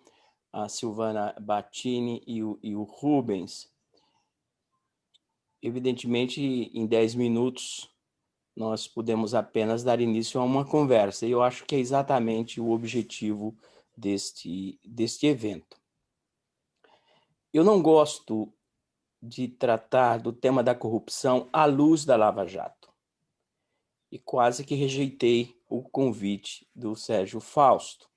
a Silvana Battini e o Rubens. Evidentemente, em 10 minutos, nós podemos apenas dar início a uma conversa, e eu acho que é exatamente o objetivo deste evento. Eu não gosto de tratar do tema da corrupção à luz da Lava Jato, e quase que rejeitei o convite do Sérgio Fausto.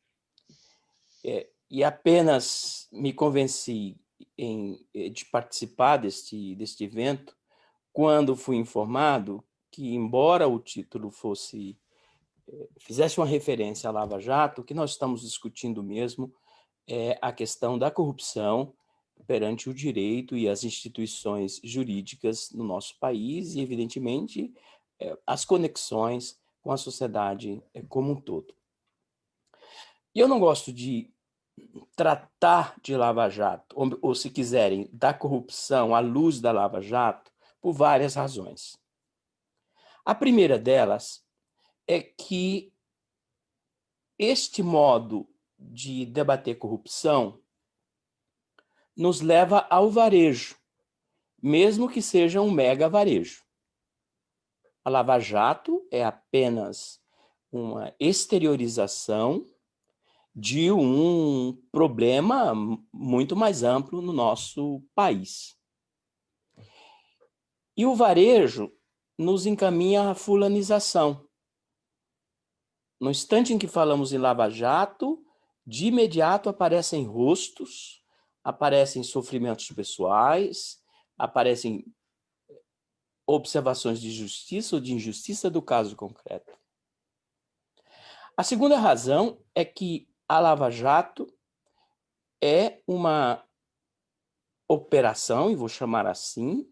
E apenas me convenci de participar deste evento quando fui informado que, embora o título fizesse uma referência à Lava Jato, o que nós estamos discutindo mesmo é a questão da corrupção perante o direito e as instituições jurídicas no nosso país e, evidentemente, as conexões com a sociedade como um todo. E eu não gosto de tratar de Lava Jato, ou se quiserem, da corrupção à luz da Lava Jato, por várias razões. A primeira delas é que este modo de debater corrupção nos leva ao varejo, mesmo que seja um mega varejo. A Lava Jato é apenas uma exteriorização de um problema muito mais amplo no nosso país. E o varejo nos encaminha à fulanização. No instante em que falamos em Lava Jato, de imediato aparecem rostos, aparecem sofrimentos pessoais, aparecem observações de justiça ou de injustiça do caso concreto. A segunda razão é que a Lava Jato é uma operação, e vou chamar assim,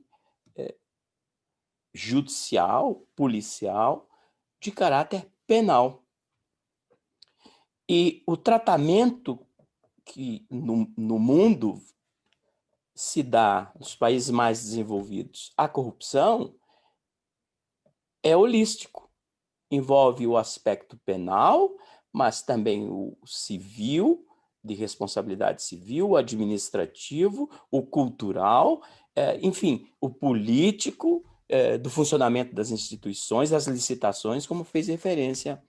judicial, policial, de caráter penal. E o tratamento que no mundo se dá nos países mais desenvolvidos à corrupção é holístico. Envolve o aspecto penal, mas também o civil, de responsabilidade civil, o administrativo, o cultural, enfim, o político, do funcionamento das instituições, as licitações, como fez referência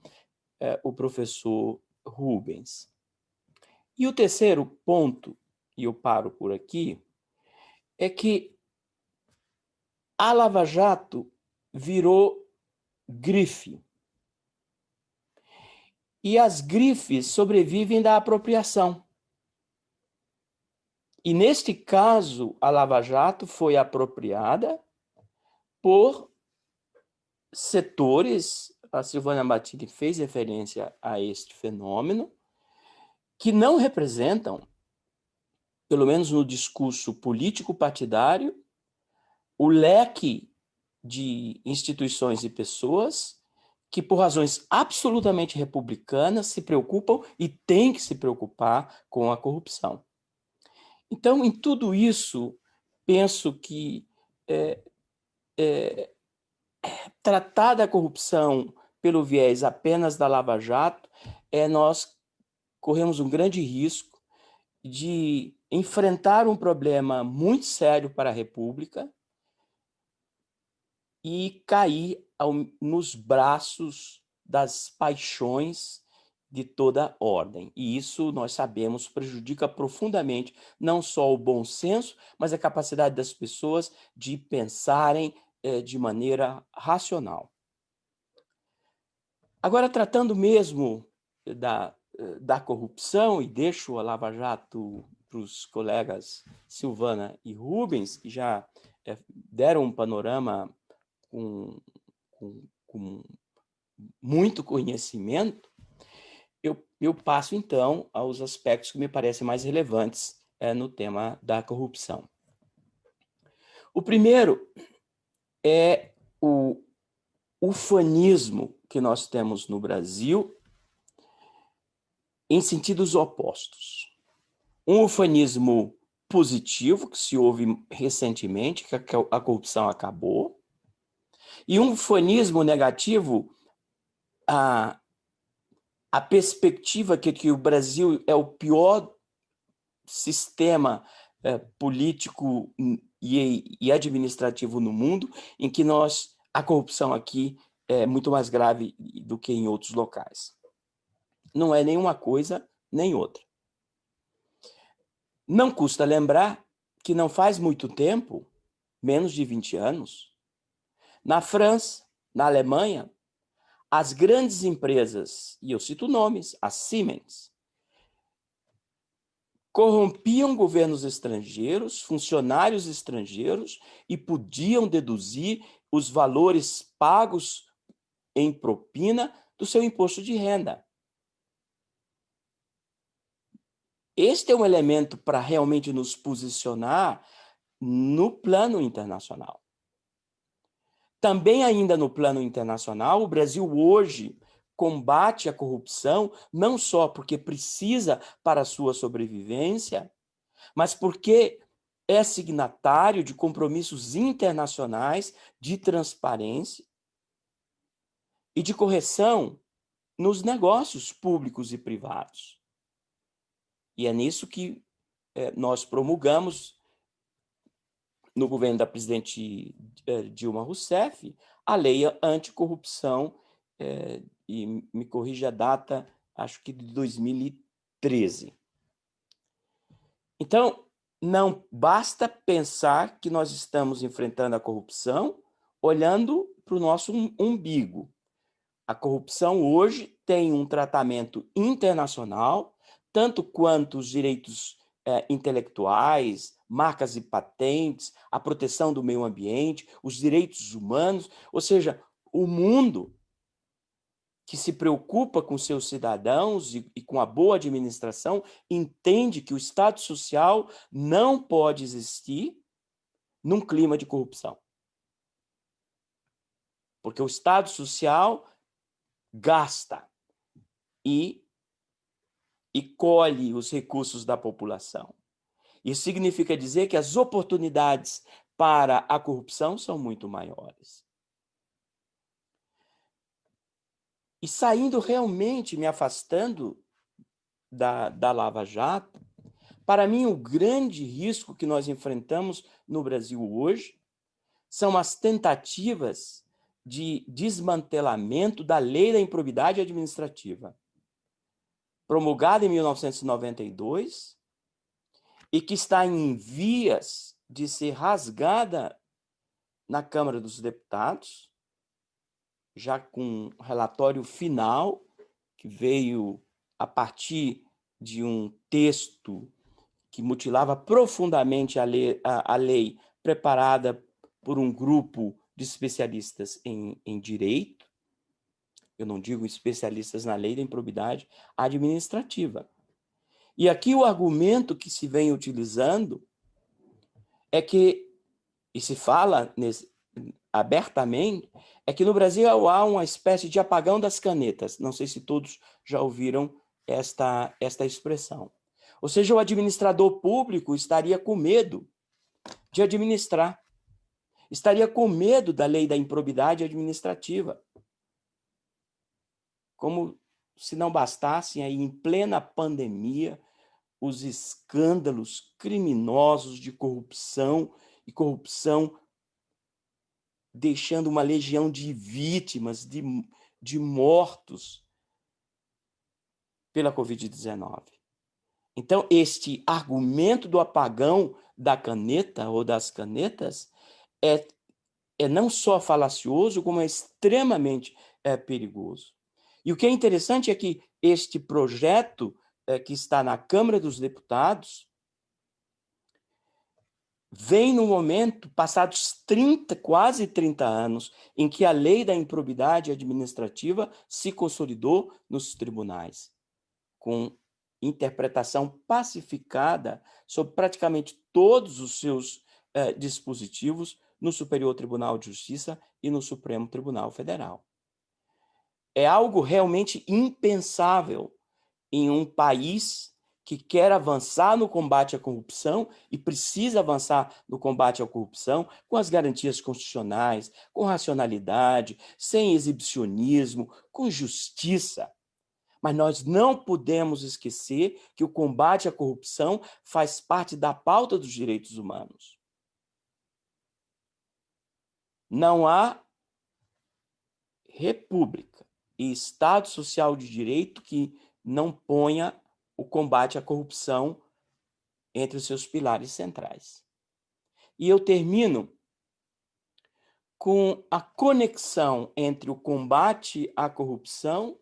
o professor Rubens. E o terceiro ponto, e eu paro por aqui, é que a Lava Jato virou grife. E as grifes sobrevivem da apropriação. E, neste caso, a Lava Jato foi apropriada por setores, a Silvana Battini fez referência a este fenômeno, que não representam, pelo menos no discurso político-partidário, o leque de instituições e pessoas que, por razões absolutamente republicanas, se preocupam e têm que se preocupar com a corrupção. Então, em tudo isso, penso que tratar da corrupção pelo viés apenas da Lava Jato, nós corremos um grande risco de enfrentar um problema muito sério para a República e cair nos braços das paixões de toda ordem. E isso, nós sabemos, prejudica profundamente não só o bom senso, mas a capacidade das pessoas de pensarem de maneira racional. Agora, tratando mesmo da corrupção, e deixo a Lava Jato para os colegas Silvana e Rubens, que já deram um panorama com muito conhecimento, eu passo, então, aos aspectos que me parecem mais relevantes no tema da corrupção. O primeiro é ufanismo que nós temos no Brasil em sentidos opostos. Um ufanismo positivo, que se ouve recentemente, que a corrupção acabou, e um ufanismo negativo, a perspectiva que o Brasil é o pior sistema político e administrativo no mundo, em que a corrupção aqui é muito mais grave do que em outros locais. Não é nenhuma coisa nem outra. Não custa lembrar que não faz muito tempo, menos de 20 anos, na França, na Alemanha, as grandes empresas, e eu cito nomes, a Siemens, corrompiam governos estrangeiros, funcionários estrangeiros, e podiam deduzir os valores pagos em propina do seu imposto de renda. Este é um elemento para realmente nos posicionar no plano internacional. Também ainda no plano internacional, o Brasil hoje combate a corrupção não só porque precisa para a sua sobrevivência, mas porque é signatário de compromissos internacionais de transparência e de correção nos negócios públicos e privados. E é nisso que nós promulgamos, no governo da presidente Dilma Rousseff, a lei anticorrupção, e me corrija a data, acho que de 2013. Então, não basta pensar que nós estamos enfrentando a corrupção olhando para o nosso umbigo. A corrupção hoje tem um tratamento internacional, tanto quanto os direitos intelectuais, marcas e patentes, a proteção do meio ambiente, os direitos humanos, ou seja, o mundo que se preocupa com seus cidadãos e com a boa administração entende que o Estado social não pode existir num clima de corrupção. Porque o Estado social gasta e colhe os recursos da população. Isso significa dizer que as oportunidades para a corrupção são muito maiores. E saindo realmente, me afastando da Lava Jato, para mim o grande risco que nós enfrentamos no Brasil hoje são as tentativas de desmantelamento da Lei da Improbidade Administrativa, promulgada em 1992 e que está em vias de ser rasgada na Câmara dos Deputados, já com um relatório final que veio a partir de um texto que mutilava profundamente a lei preparada por um grupo de especialistas em direito. Eu não digo especialistas na lei da improbidade administrativa. E aqui o argumento que se vem utilizando é que, e se fala abertamente, é que no Brasil há uma espécie de apagão das canetas. Não sei se todos já ouviram esta expressão. Ou seja, o administrador público estaria com medo de administrar. Estaria com medo da lei da improbidade administrativa. Como se não bastassem aí, em plena pandemia, os escândalos criminosos de corrupção e corrupção deixando uma legião de vítimas, de mortos pela Covid-19. Então, este argumento do apagão da caneta ou das canetas é não só falacioso, como é extremamente perigoso. E o que é interessante é que este projeto que está na Câmara dos Deputados vem no momento, passados quase 30 anos, em que a lei da improbidade administrativa se consolidou nos tribunais, com interpretação pacificada sobre praticamente todos os seus dispositivos no Superior Tribunal de Justiça e no Supremo Tribunal Federal. É algo realmente impensável em um país que quer avançar no combate à corrupção e precisa avançar no combate à corrupção com as garantias constitucionais, com racionalidade, sem exibicionismo, com justiça. Mas nós não podemos esquecer que o combate à corrupção faz parte da pauta dos direitos humanos. Não há república e Estado Social de Direito que não ponha o combate à corrupção entre os seus pilares centrais. E eu termino com a conexão entre o combate à corrupção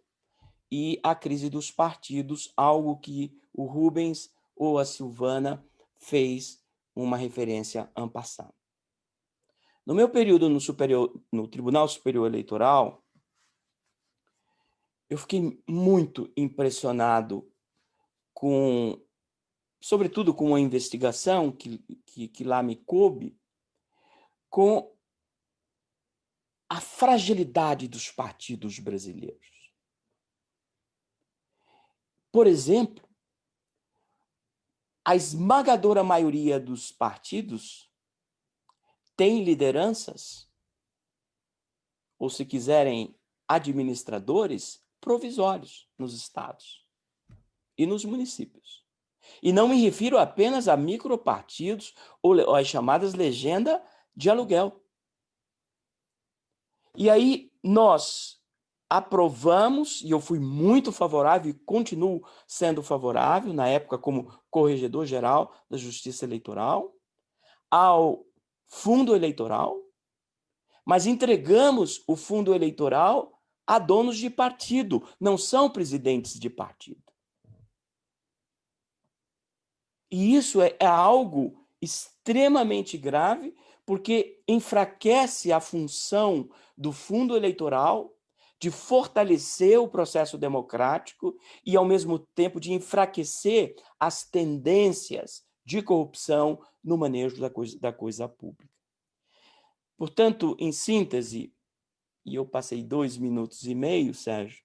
e a crise dos partidos, algo que o Rubens ou a Silvana fez uma referência en passant. No meu período no Tribunal Superior Eleitoral, eu fiquei muito impressionado sobretudo com a investigação que lá me coube, com a fragilidade dos partidos brasileiros. Por exemplo, a esmagadora maioria dos partidos tem lideranças, ou se quiserem, administradores provisórios nos estados e nos municípios. E não me refiro apenas a micropartidos ou às chamadas legenda de aluguel. E aí nós aprovamos, e eu fui muito favorável e continuo sendo favorável, na época como corregedor-geral da Justiça Eleitoral, ao fundo eleitoral, mas entregamos o fundo eleitoral a donos de partido, não são presidentes de partido. E isso é algo extremamente grave, porque enfraquece a função do fundo eleitoral de fortalecer o processo democrático e, ao mesmo tempo, de enfraquecer as tendências de corrupção no manejo da coisa pública. Portanto, em síntese, e eu passei 2 minutos e meio, Sérgio,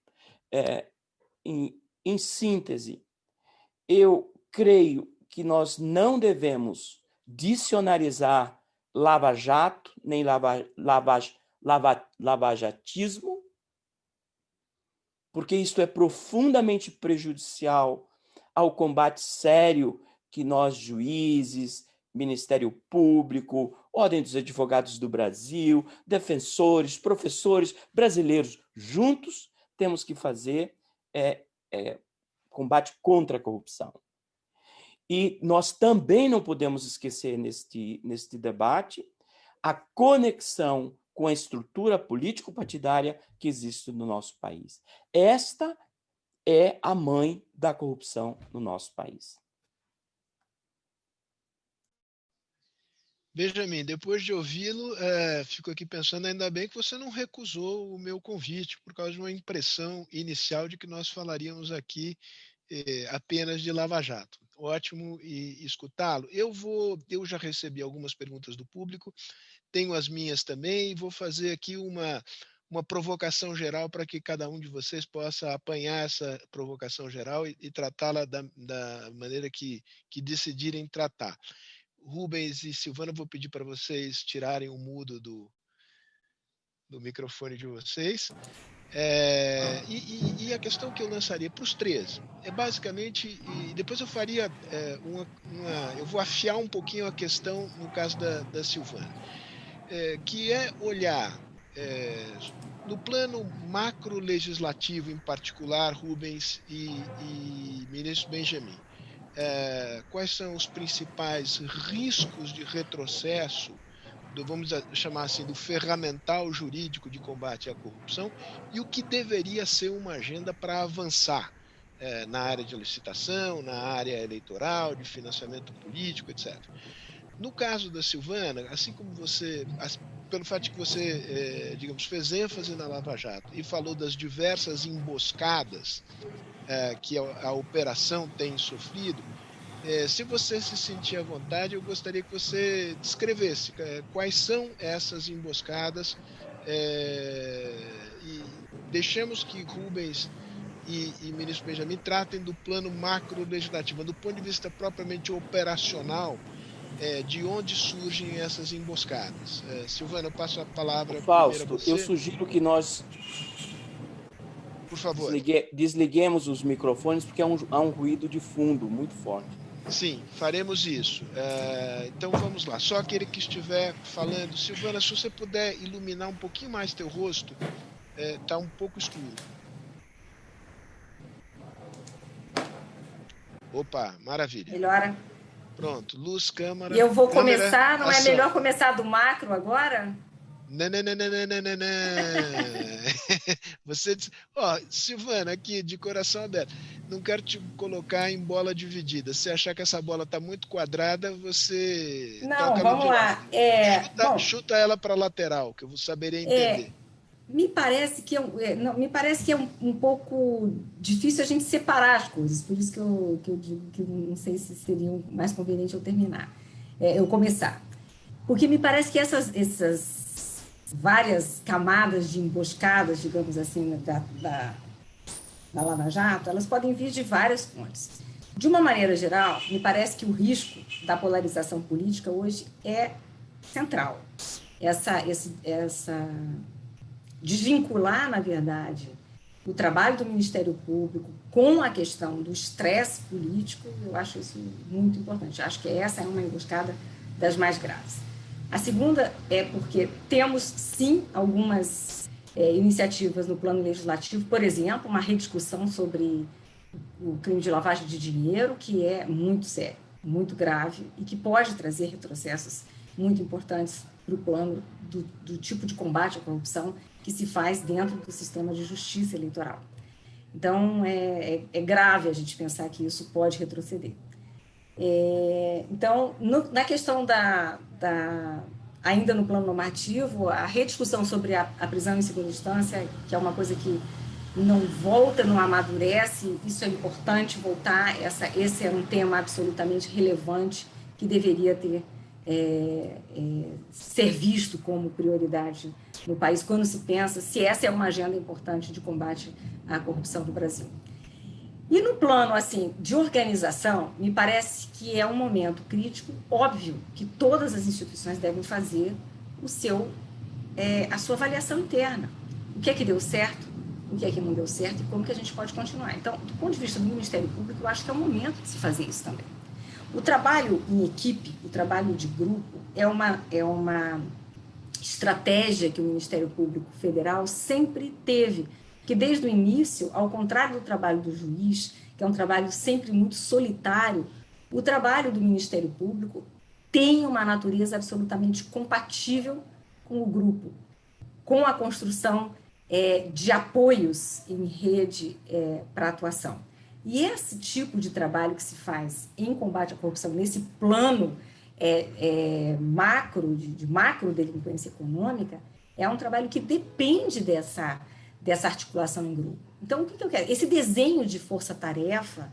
em síntese, eu creio que nós não devemos dicionarizar lava-jato, nem lavajatismo, porque isso é profundamente prejudicial ao combate sério que nós, juízes, Ministério Público, Ordem dos Advogados do Brasil, defensores, professores brasileiros, juntos, temos que fazer combate contra a corrupção. E nós também não podemos esquecer neste debate a conexão com a estrutura político-partidária que existe no nosso país. Esta é a mãe da corrupção no nosso país. Benjamin, depois de ouvi-lo, fico aqui pensando, ainda bem que você não recusou o meu convite, por causa de uma impressão inicial de que nós falaríamos aqui apenas de Lava Jato. Ótimo escutá-lo. Eu já recebi algumas perguntas do público, tenho as minhas também, e vou fazer aqui uma provocação geral para que cada um de vocês possa apanhar essa provocação geral e tratá-la da maneira que decidirem tratar. Rubens e Silvana, vou pedir para vocês tirarem o mudo do microfone de vocês. E a questão que eu lançaria para os três é basicamente, e depois eu faria eu vou afiar um pouquinho a questão no caso da Silvana, que é olhar no plano macro-legislativo em particular, Rubens e ministro Benjamin, quais são os principais riscos de retrocesso vamos chamar assim, do ferramental jurídico de combate à corrupção e o que deveria ser uma agenda para avançar na área de licitação, na área eleitoral, de financiamento político, etc. No caso da Silvana, assim como você, pelo fato de que você, digamos, fez ênfase na Lava Jato e falou das diversas emboscadas que a operação tem sofrido, Se você se sentir à vontade, eu gostaria que você descrevesse quais são essas emboscadas, e deixemos que Rubens e ministro Benjamin tratem do plano macro legislativo, do ponto de vista propriamente operacional, de onde surgem essas emboscadas. Silvana, eu passo a palavra primeiro a Fausto, você. eu sugiro que nós, por favor, desliguemos os microfones, porque há um ruído de fundo muito forte. Sim, faremos isso. Então vamos lá. Só aquele que estiver falando, Silvana, se você puder iluminar um pouquinho mais teu rosto, está um pouco escuro. Opa, maravilha. Melhora. Pronto, luz, câmera. E eu vou câmera, começar, não ação. é melhor começar do macro agora? Não. Você diz, Silvana, aqui de coração aberto, não quero te colocar em bola dividida. Se achar que essa bola está muito quadrada, você não, vamos lá. Chuta ela para a lateral, que eu saberia entender. Me parece que é um pouco difícil a gente separar as coisas, por isso que eu digo que não sei se seria mais conveniente eu terminar, eu começar. Porque me parece que essas várias camadas de emboscadas, digamos assim, da Lava Jato, elas podem vir de várias fontes. De uma maneira geral, me parece que o risco da polarização política hoje é central. Essa desvincular, na verdade, o trabalho do Ministério Público com a questão do estresse político, eu acho isso muito importante. Acho que essa é uma emboscada das mais graves. A segunda é porque temos, sim, algumas iniciativas no plano legislativo, por exemplo, uma rediscussão sobre o crime de lavagem de dinheiro, que é muito sério, muito grave, e que pode trazer retrocessos muito importantes para o plano do tipo de combate à corrupção que se faz dentro do sistema de justiça eleitoral. Então, é grave a gente pensar que isso pode retroceder. Então, na questão ainda no plano normativo, a rediscussão sobre a prisão em segunda instância, que é uma coisa que não volta, não amadurece, isso é importante voltar, esse é um tema absolutamente relevante que deveria ser visto como prioridade no país, quando se pensa se essa é uma agenda importante de combate à corrupção do Brasil. E no plano assim, de organização, me parece que é um momento crítico, óbvio que todas as instituições devem fazer a sua avaliação interna. O que é que deu certo, o que é que não deu certo e como que a gente pode continuar. Então, do ponto de vista do Ministério Público, eu acho que é o momento de se fazer isso também. O trabalho em equipe, o trabalho de grupo, é uma estratégia que o Ministério Público Federal sempre teve, que desde o início, ao contrário do trabalho do juiz, que é um trabalho sempre muito solitário, o trabalho do Ministério Público tem uma natureza absolutamente compatível com o grupo, com a construção de apoios em rede para atuação. E esse tipo de trabalho que se faz em combate à corrupção, nesse plano macro, de macro delinquência econômica, é um trabalho que depende dessa articulação em grupo. Então, o que eu quero? Esse desenho de força-tarefa,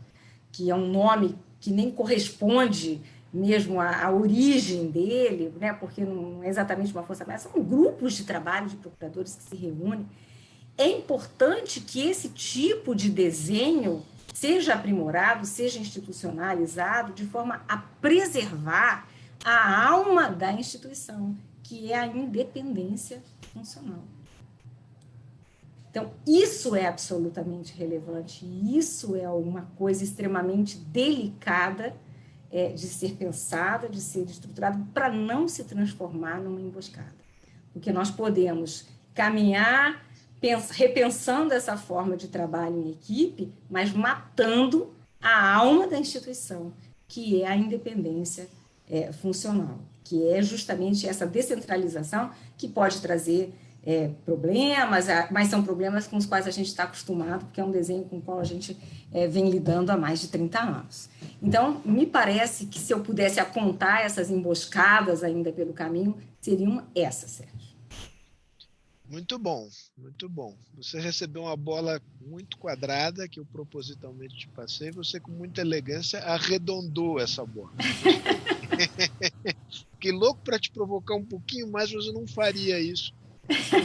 que é um nome que nem corresponde mesmo à origem dele, né, porque não é exatamente uma força-tarefa, são grupos de trabalho de procuradores que se reúnem. É importante que esse tipo de desenho seja aprimorado, seja institucionalizado, de forma a preservar a alma da instituição, que é a independência funcional. Então, isso é absolutamente relevante, e isso é uma coisa extremamente delicada de ser pensada, de ser estruturada, para não se transformar numa emboscada. Porque nós podemos caminhar repensando essa forma de trabalho em equipe, mas matando a alma da instituição, que é a independência funcional, que é justamente essa descentralização que pode trazer problemas, mas são problemas com os quais a gente está acostumado, porque é um desenho com o qual a gente vem lidando há mais de 30 anos. Então, me parece que se eu pudesse apontar essas emboscadas ainda pelo caminho, seriam essas, Sérgio. Muito bom, muito bom. Você recebeu uma bola muito quadrada que eu propositalmente te passei. Você, com muita elegância, arredondou essa bola. Gostei. Fiquei louco para te provocar um pouquinho mais, mas eu não faria isso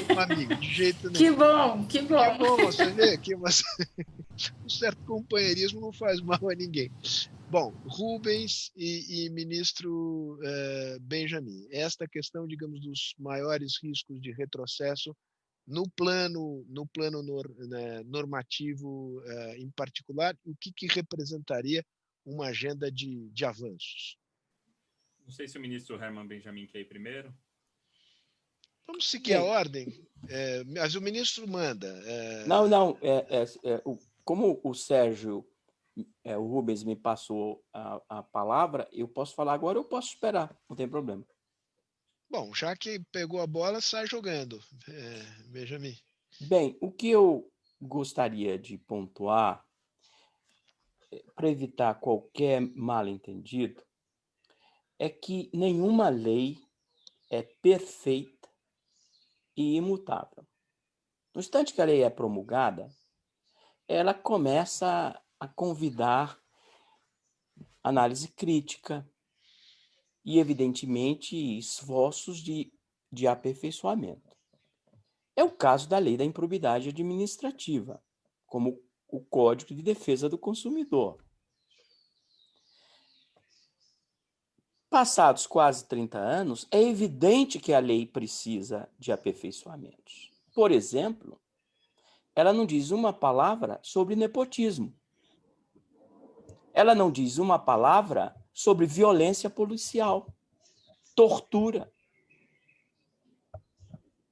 com um amigo, de jeito nenhum. Que bom, que Que bom. bom, você vê que um certo companheirismo não faz mal a ninguém. Bom, Rubens e ministro Benjamin, esta questão, digamos, dos maiores riscos de retrocesso no plano normativo em particular, o que representaria uma agenda de avanços? Não sei se o ministro Herman Benjamin quer ir primeiro. Vamos seguir a ordem, mas o ministro manda. Não. Como o Sérgio, o Rubens me passou a palavra, eu posso falar agora, eu posso esperar, não tem problema. Bom, já que pegou a bola, sai jogando, Benjamin. Bem, o que eu gostaria de pontuar, para evitar qualquer mal-entendido, é que nenhuma lei é perfeita e imutável. No instante que a lei é promulgada, ela começa a convidar análise crítica e, evidentemente, esforços de aperfeiçoamento. É o caso da Lei da Improbidade Administrativa, como o Código de Defesa do Consumidor. Passados quase 30 anos, é evidente que a lei precisa de aperfeiçoamentos. Por exemplo, ela não diz uma palavra sobre nepotismo. Ela não diz uma palavra sobre violência policial, tortura.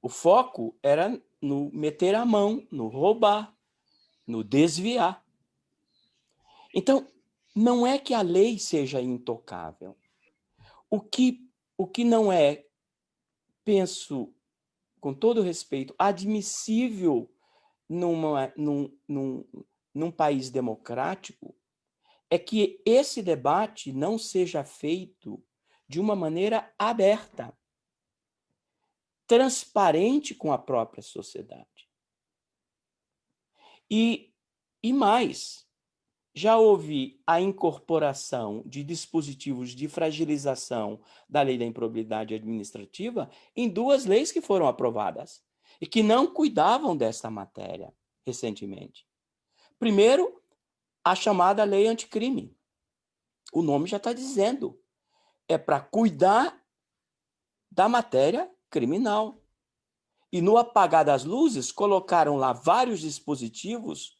O foco era no meter a mão, no roubar, no desviar. Então, não é que a lei seja intocável. O que não é, penso, com todo respeito, admissível num país democrático é que esse debate não seja feito de uma maneira aberta, transparente com a própria sociedade. E mais, já houve a incorporação de dispositivos de fragilização da lei da improbidade administrativa em 2 leis que foram aprovadas e que não cuidavam desta matéria recentemente. Primeiro, a chamada lei anticrime. O nome já está dizendo. É para cuidar da matéria criminal. E no apagar das luzes, colocaram lá vários dispositivos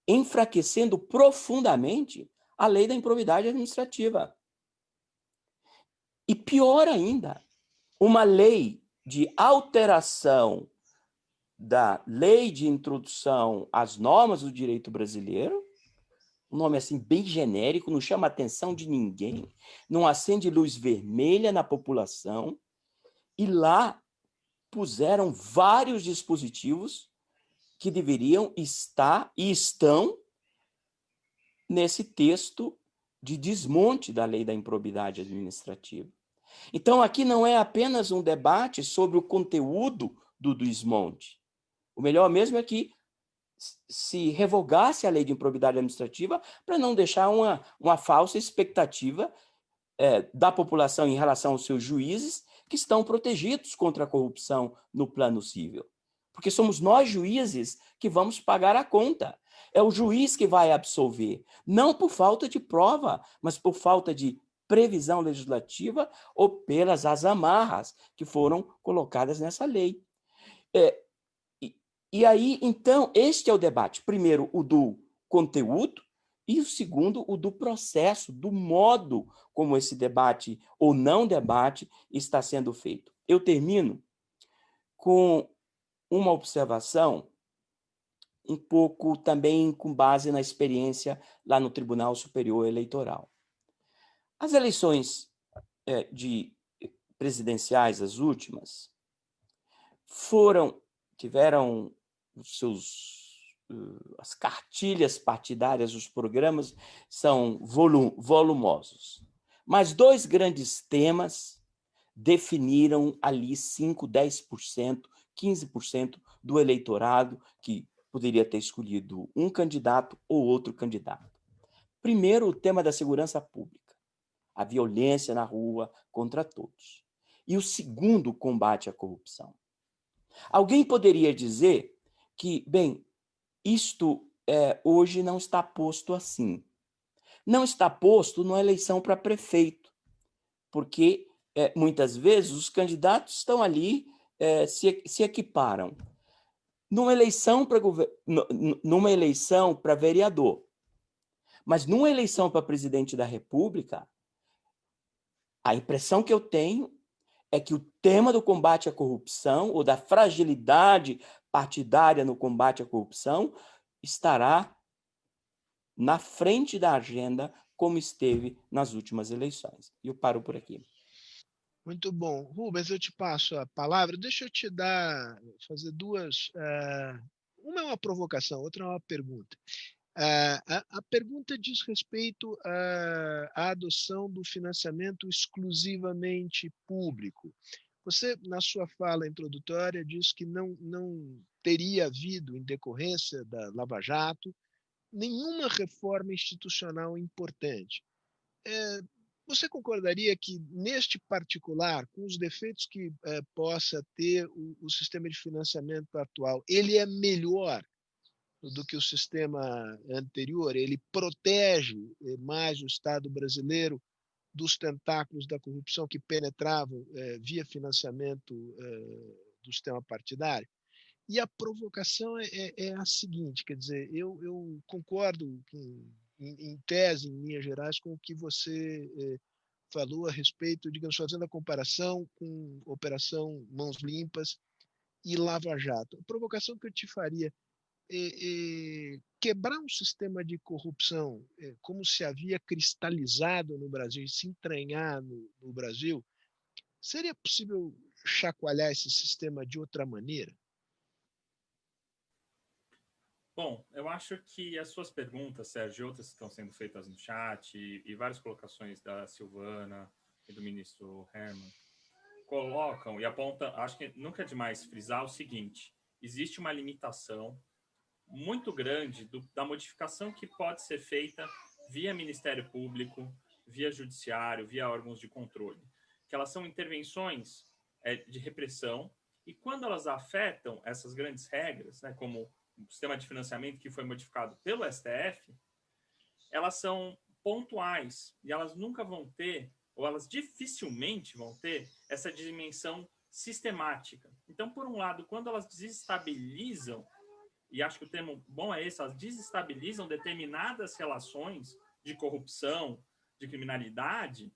enfraquecendo profundamente a lei da improbidade administrativa. E pior ainda, uma lei de alteração da lei de introdução às normas do direito brasileiro, um nome assim bem genérico, não chama a atenção de ninguém, não acende luz vermelha na população, e lá puseram vários dispositivos que deveriam estar e estão nesse texto de desmonte da lei da improbidade administrativa. Então, aqui não é apenas um debate sobre o conteúdo do desmonte. O melhor mesmo é que se revogasse a lei de improbidade administrativa para não deixar uma falsa expectativa da população em relação aos seus juízes que estão protegidos contra a corrupção no plano civil. Porque somos nós, juízes, que vamos pagar a conta. É o juiz que vai absolver, não por falta de prova, mas por falta de previsão legislativa ou pelas amarras que foram colocadas nessa lei. E aí, então, este é o debate. Primeiro, o do conteúdo, e o segundo, o do processo, do modo como esse debate ou não debate está sendo feito. Eu termino com uma observação um pouco também com base na experiência lá no Tribunal Superior Eleitoral. As eleições presidenciais, as últimas, tiveram as cartilhas partidárias, os programas são volumosos. Mas 2 grandes temas definiram ali 5, 10% 15% do eleitorado que poderia ter escolhido um candidato ou outro candidato. Primeiro, o tema da segurança pública, a violência na rua contra todos. E o segundo, o combate à corrupção. Alguém poderia dizer que, bem, isto hoje não está posto assim. Não está posto numa eleição para prefeito, porque muitas vezes os candidatos estão ali, se equiparam. Numa eleição para vereador, mas numa eleição para presidente da República, a impressão que eu tenho é que o tema do combate à corrupção ou da fragilidade partidária no combate à corrupção estará na frente da agenda, como esteve nas últimas eleições. E eu paro por aqui. Muito bom. Rubens, eu te passo a palavra. Deixa eu te fazer duas. Uma é uma provocação, outra é uma pergunta. A pergunta diz respeito à adoção do financiamento exclusivamente público. Você, na sua fala introdutória, diz que não teria havido, em decorrência da Lava Jato, nenhuma reforma institucional importante. Você concordaria que, neste particular, com os defeitos que possa ter o sistema de financiamento atual, ele é melhor do que o sistema anterior? Ele protege mais o Estado brasileiro dos tentáculos da corrupção que penetravam via financiamento do sistema partidário? E a provocação é a seguinte, quer dizer, eu concordo em tese, em linhas gerais, com o que você falou a respeito, digamos, fazendo a comparação com Operação Mãos Limpas e Lava Jato. A provocação que eu te faria quebrar um sistema de corrupção como se havia cristalizado no Brasil e se entranhar no Brasil, seria possível chacoalhar esse sistema de outra maneira? Bom, eu acho que as suas perguntas, Sérgio, e outras que estão sendo feitas no chat, e várias colocações da Silvana e do ministro Herman, colocam e apontam, acho que nunca é demais frisar o seguinte: existe uma limitação muito grande da modificação que pode ser feita via Ministério Público, via Judiciário, via órgãos de controle, que elas são intervenções de repressão, e quando elas afetam essas grandes regras, né, como o sistema de financiamento que foi modificado pelo STF, elas são pontuais e elas nunca vão ter, ou elas dificilmente vão ter, essa dimensão sistemática. Então, por um lado, quando elas desestabilizam, e acho que o termo bom é esse, elas desestabilizam determinadas relações de corrupção, de criminalidade,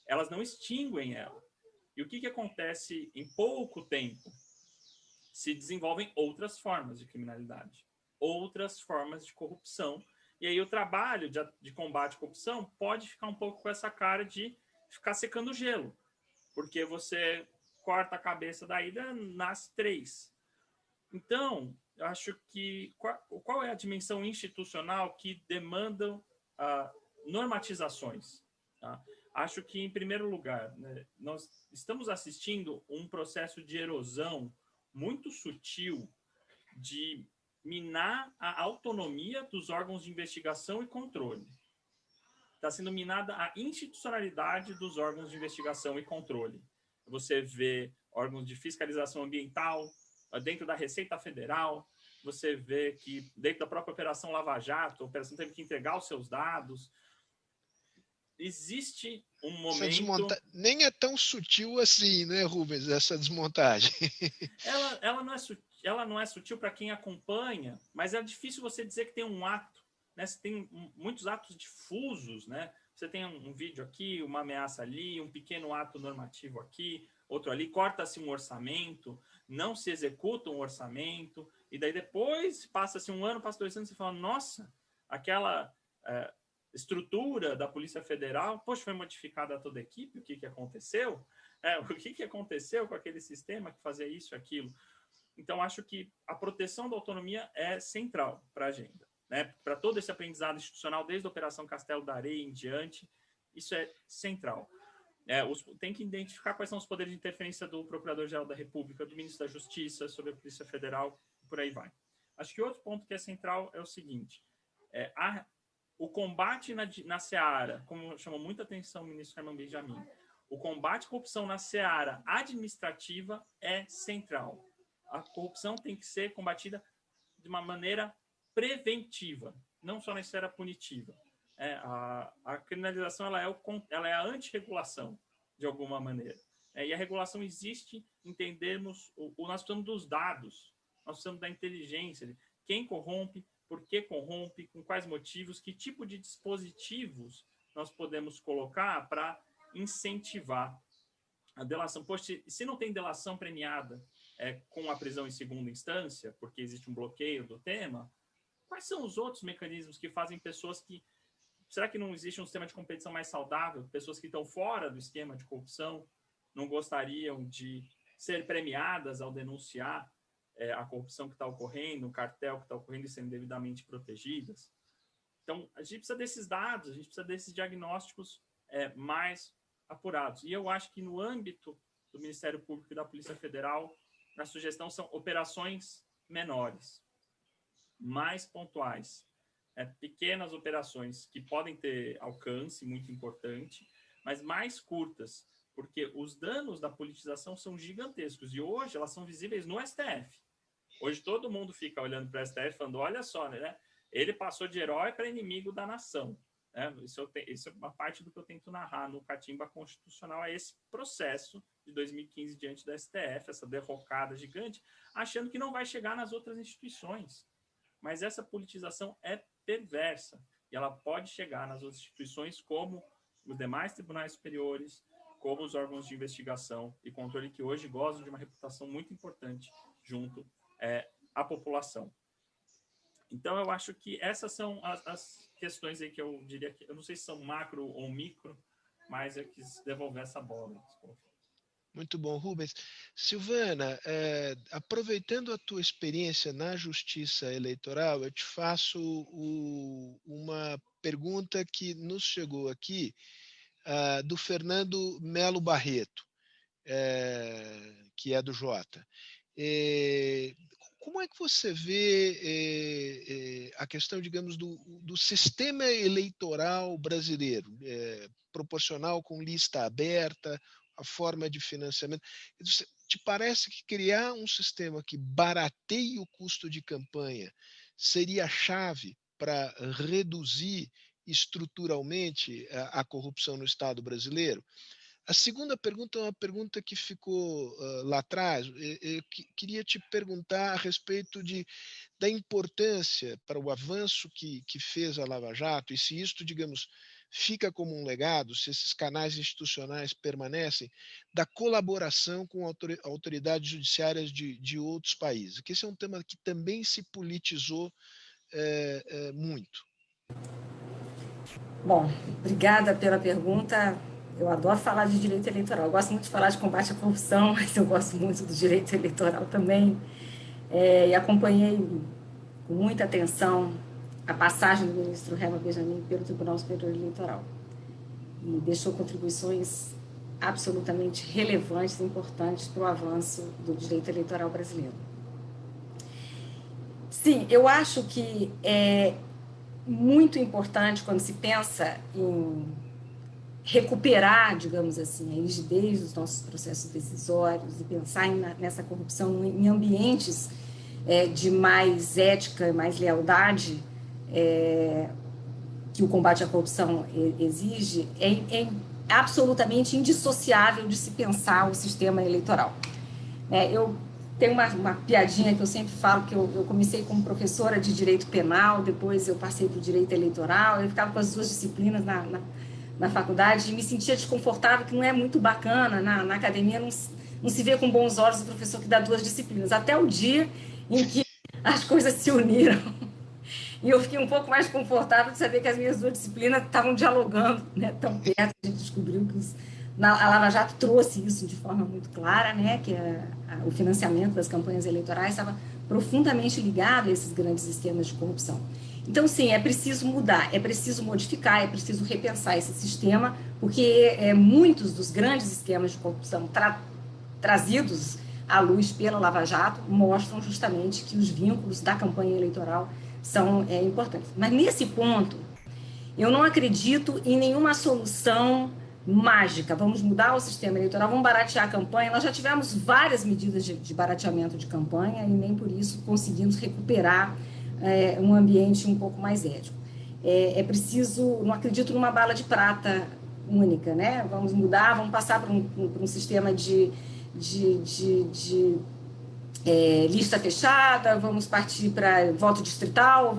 elas não extinguem ela. E o que acontece em pouco tempo? Se desenvolvem outras formas de criminalidade, outras formas de corrupção. E aí o trabalho de combate à corrupção pode ficar um pouco com essa cara de ficar secando gelo, porque você corta a cabeça da hidra, nasce 3. Então, eu acho que qual é a dimensão institucional que demanda normatizações? Tá? Acho que, em primeiro lugar, né, nós estamos assistindo um processo de erosão muito sutil de minar a autonomia dos órgãos de investigação e controle. Está sendo minada a institucionalidade dos órgãos de investigação e controle. Você vê órgãos de fiscalização ambiental dentro da Receita Federal, você vê que dentro da própria Operação Lava Jato, a operação teve que entregar os seus dados. Existe um momento... Nem é tão sutil assim, né, Rubens, essa desmontagem? Ela não é sutil para quem acompanha, mas é difícil você dizer que tem um ato. Né? Você tem muitos atos difusos, né? Você tem um vídeo aqui, uma ameaça ali, um pequeno ato normativo aqui, outro ali, corta-se um orçamento, não se executa um orçamento, e daí depois passa-se 1 ano, passa 2 anos, e você fala, nossa, aquela estrutura da Polícia Federal, poxa, foi modificada toda a equipe, o que aconteceu? O que aconteceu com aquele sistema que fazia isso e aquilo? Então, acho que a proteção da autonomia é central para a agenda, né? Para todo esse aprendizado institucional, desde a Operação Castelo da Areia em diante, isso é central. tem que identificar quais são os poderes de interferência do Procurador-Geral da República, do Ministro da Justiça, sobre a Polícia Federal, por aí vai. Acho que outro ponto que é central é o seguinte, o combate na seara, como chamou muita atenção o ministro Herman Benjamin, o combate à corrupção na seara administrativa é central. A corrupção tem que ser combatida de uma maneira preventiva, não só na esfera punitiva. A criminalização ela é a antirregulação, de alguma maneira. E a regulação existe, entendermos, nós precisamos dos dados, nós precisamos da inteligência, de quem corrompe, por que corrompe, com quais motivos, que tipo de dispositivos nós podemos colocar para incentivar a delação. Poxa, se não tem delação premiada com a prisão em segunda instância, porque existe um bloqueio do tema, quais são os outros mecanismos que fazem pessoas que... Será que não existe um sistema de competição mais saudável? Pessoas que estão fora do esquema de corrupção não gostariam de ser premiadas ao denunciar a corrupção que está ocorrendo, o cartel que está ocorrendo e sendo devidamente protegidas? Então, a gente precisa desses dados, a gente precisa desses diagnósticos mais apurados. E eu acho que no âmbito do Ministério Público e da Polícia Federal, a sugestão são operações menores, mais pontuais, pequenas operações que podem ter alcance muito importante, mas mais curtas, porque os danos da politização são gigantescos e hoje elas são visíveis no STF. Hoje todo mundo fica olhando para o STF falando, olha só, né? Ele passou de herói para inimigo da nação. Isso é uma parte do que eu tento narrar no Catimba Constitucional, é esse processo de 2015 diante da STF, essa derrocada gigante, achando que não vai chegar nas outras instituições. Mas essa politização é perversa e ela pode chegar nas outras instituições como os demais tribunais superiores, como os órgãos de investigação e controle que hoje gozam de uma reputação muito importante junto à população. Então, eu acho que essas são as questões aí que eu diria que, eu não sei se são macro ou micro, mas eu quis devolver essa bola. Muito bom, Rubens. Silvana, aproveitando a tua experiência na Justiça Eleitoral, eu te faço uma pergunta que nos chegou aqui, do Fernando Melo Barreto, que é do Jota. Como é que você vê a questão, digamos, do sistema eleitoral brasileiro, proporcional com lista aberta, a forma de financiamento? Te parece que criar um sistema que barateie o custo de campanha seria a chave para reduzir estruturalmente a corrupção no Estado brasileiro? A segunda pergunta é uma pergunta que ficou lá atrás. Eu queria te perguntar a respeito da importância para o avanço que fez a Lava Jato, e se isto, digamos, fica como um legado, se esses canais institucionais permanecem, da colaboração com autoridades judiciárias de outros países, que esse é um tema que também se politizou muito. Bom, obrigada pela pergunta. Eu adoro falar de direito eleitoral. Eu gosto muito de falar de combate à corrupção, mas eu gosto muito do direito eleitoral também. E acompanhei com muita atenção a passagem do ministro Herman Benjamin pelo Tribunal Superior Eleitoral. E deixou contribuições absolutamente relevantes e importantes para o avanço do direito eleitoral brasileiro. Sim, eu acho que é muito importante quando se pensa em recuperar, digamos assim, a rigidez dos nossos processos decisórios e pensar nessa corrupção em ambientes de mais ética e mais lealdade que o combate à corrupção exige, é absolutamente indissociável de se pensar o sistema eleitoral. Eu tenho uma piadinha que eu sempre falo, que eu comecei como professora de direito penal, depois eu passei para o direito eleitoral, eu ficava com as duas disciplinas na faculdade e me sentia desconfortável, que não é muito bacana, na academia não se vê com bons olhos o professor que dá duas disciplinas, até o dia em que as coisas se uniram. E eu fiquei um pouco mais confortável de saber que as minhas duas disciplinas estavam dialogando, né, tão perto. A gente descobriu que a Lava Jato trouxe isso de forma muito clara, né, que o financiamento das campanhas eleitorais estava profundamente ligado a esses grandes esquemas de corrupção. Então, sim, é preciso mudar, é preciso modificar, é preciso repensar esse sistema, porque muitos dos grandes esquemas de corrupção trazidos à luz pela Lava Jato mostram justamente que os vínculos da campanha eleitoral são importantes. Mas, nesse ponto, eu não acredito em nenhuma solução mágica. Vamos mudar o sistema eleitoral, vamos baratear a campanha. Nós já tivemos várias medidas de barateamento de campanha e nem por isso conseguimos recuperar um ambiente um pouco mais ético. É preciso, não acredito numa bala de prata única, né? Vamos mudar, vamos passar para um sistema de lista fechada, vamos partir para voto distrital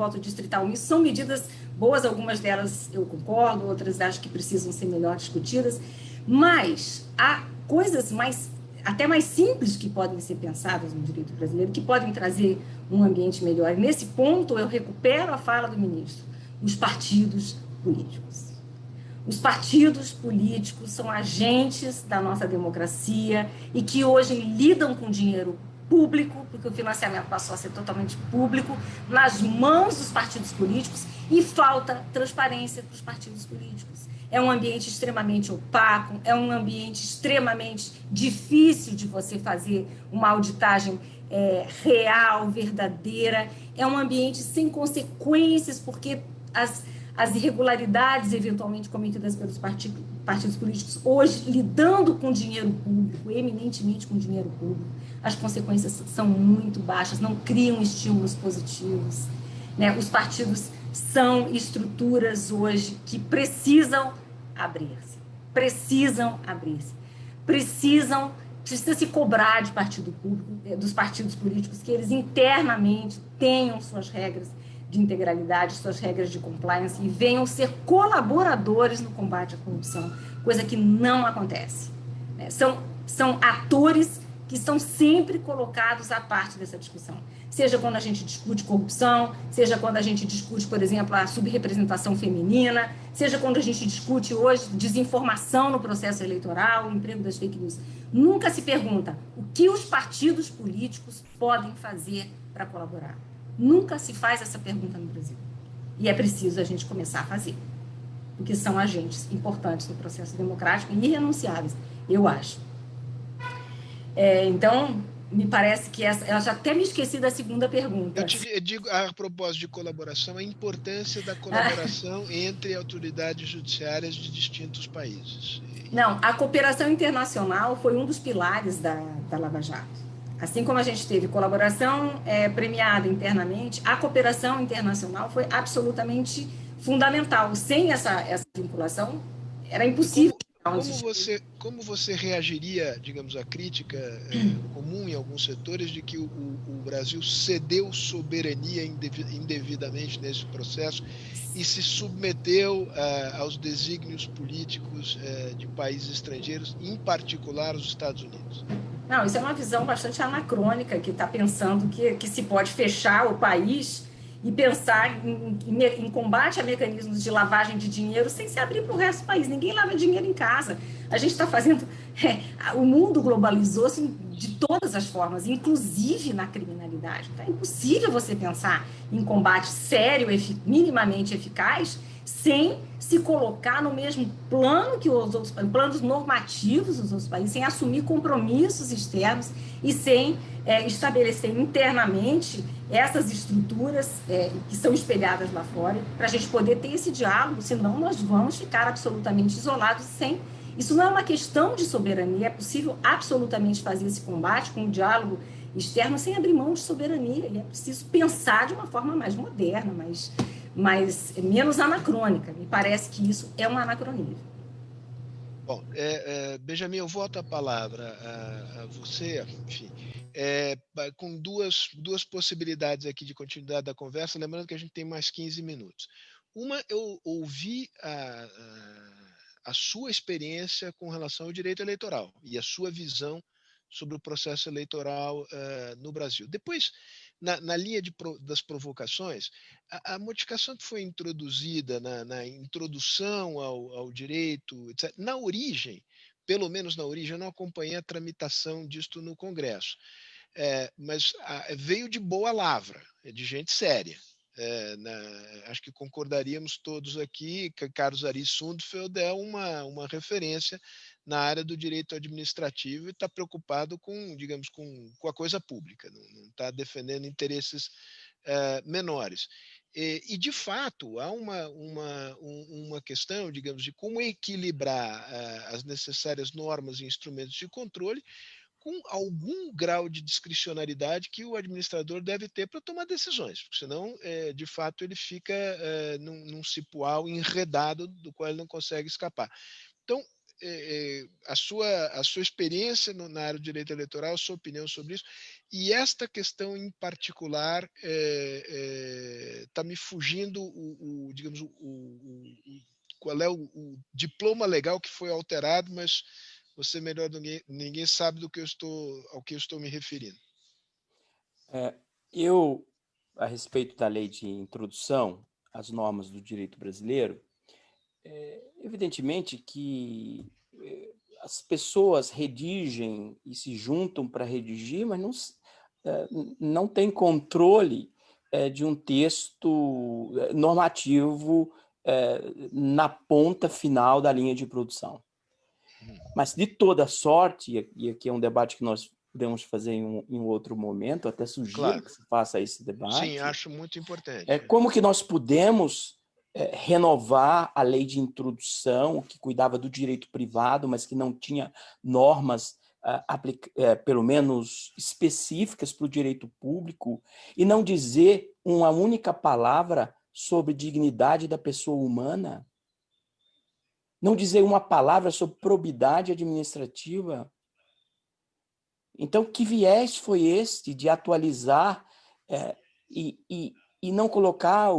misto. São medidas boas, algumas delas eu concordo, outras acho que precisam ser melhor discutidas, mas há coisas até mais simples que podem ser pensadas no direito brasileiro, que podem trazer um ambiente melhor. E nesse ponto, eu recupero a fala do ministro: os partidos políticos. Os partidos políticos são agentes da nossa democracia e que hoje lidam com dinheiro público, porque o financiamento passou a ser totalmente público, nas mãos dos partidos políticos, e falta transparência para os partidos políticos. É um ambiente extremamente opaco, é um ambiente extremamente difícil de você fazer uma auditagem real, verdadeira, é um ambiente sem consequências, porque as irregularidades eventualmente cometidas pelos partidos políticos hoje, lidando com dinheiro público, eminentemente com dinheiro público, as consequências são muito baixas, não criam estímulos positivos, né? Os partidos são estruturas hoje que precisam abrir-se, precisa se cobrar de partido público, dos partidos políticos, que eles internamente tenham suas regras de integralidade, suas regras de compliance e venham ser colaboradores no combate à corrupção, coisa que não acontece. São atores que estão sempre colocados à parte dessa discussão. Seja quando a gente discute corrupção, seja quando a gente discute, por exemplo, a subrepresentação feminina, seja quando a gente discute hoje desinformação no processo eleitoral, o emprego das fake news. Nunca se pergunta o que os partidos políticos podem fazer para colaborar. Nunca se faz essa pergunta no Brasil. E é preciso a gente começar a fazer, porque são agentes importantes no processo democrático e irrenunciáveis, eu acho. Então, me parece que eu já até me esqueci da segunda pergunta. Eu digo, a propósito de colaboração, a importância da colaboração entre autoridades judiciárias de distintos países. Não, a cooperação internacional foi um dos pilares da Lava Jato. Assim como a gente teve colaboração premiada internamente, a cooperação internacional foi absolutamente fundamental. Sem essa vinculação, era impossível. Como você reagiria, digamos, à crítica comum em alguns setores de que o Brasil cedeu soberania indevidamente nesse processo e se submeteu aos desígnios políticos de países estrangeiros, em particular os Estados Unidos? Não, isso é uma visão bastante anacrônica, que está pensando que se pode fechar o país e pensar em combate a mecanismos de lavagem de dinheiro sem se abrir para o resto do país. Ninguém lava dinheiro em casa. A gente está fazendo... o mundo globalizou-se de todas as formas, inclusive na criminalidade. Então, é impossível você pensar em combate sério, minimamente eficaz, sem se colocar no mesmo plano que os outros planos normativos dos outros países, sem assumir compromissos externos e sem estabelecer internamente essas estruturas que são espelhadas lá fora, para a gente poder ter esse diálogo, senão nós vamos ficar absolutamente isolados sem... Isso não é uma questão de soberania, é possível absolutamente fazer esse combate com um diálogo externo sem abrir mão de soberania, e é preciso pensar de uma forma mais moderna, mas menos anacrônica. Me parece que isso é um anacronismo. Bom, Benjamin, eu volto a palavra a você, enfim, com duas possibilidades aqui de continuidade da conversa, lembrando que a gente tem mais 15 minutos. Uma, eu ouvi a sua experiência com relação ao direito eleitoral e a sua visão sobre o processo eleitoral no Brasil. Depois, na linha das provocações, a modificação que foi introduzida na introdução ao direito, etc., na origem, pelo menos na origem, eu não acompanhei a tramitação disto no Congresso, mas veio de boa lavra, de gente séria. Acho que concordaríamos todos aqui que Carlos Ari Sundfeld é uma referência na área do direito administrativo e está preocupado com, digamos, com a coisa pública, não está defendendo interesses menores. E, de fato, há uma questão, digamos, de como equilibrar as necessárias normas e instrumentos de controle com algum grau de discricionariedade que o administrador deve ter para tomar decisões, porque senão, de fato, ele fica num cipoal enredado do qual ele não consegue escapar. Então, a sua experiência na área do direito eleitoral, a sua opinião sobre isso, e esta questão em particular está me fugindo digamos, qual é o diploma legal que foi alterado, mas você melhor do que ninguém sabe ao que eu estou me referindo. A respeito da lei de introdução às normas do direito brasileiro, evidentemente que as pessoas redigem e se juntam para redigir, mas não tem controle de um texto normativo na ponta final da linha de produção. Mas, de toda sorte, e aqui é um debate que nós podemos fazer em outro momento, até sugiro que se faça esse debate. Sim, acho muito importante. Como que nós podemos renovar a lei de introdução, que cuidava do direito privado, mas que não tinha normas, pelo menos específicas para o direito público, e não dizer uma única palavra sobre dignidade da pessoa humana? Não dizer uma palavra sobre probidade administrativa? Então, que viés foi este de atualizar e não colocar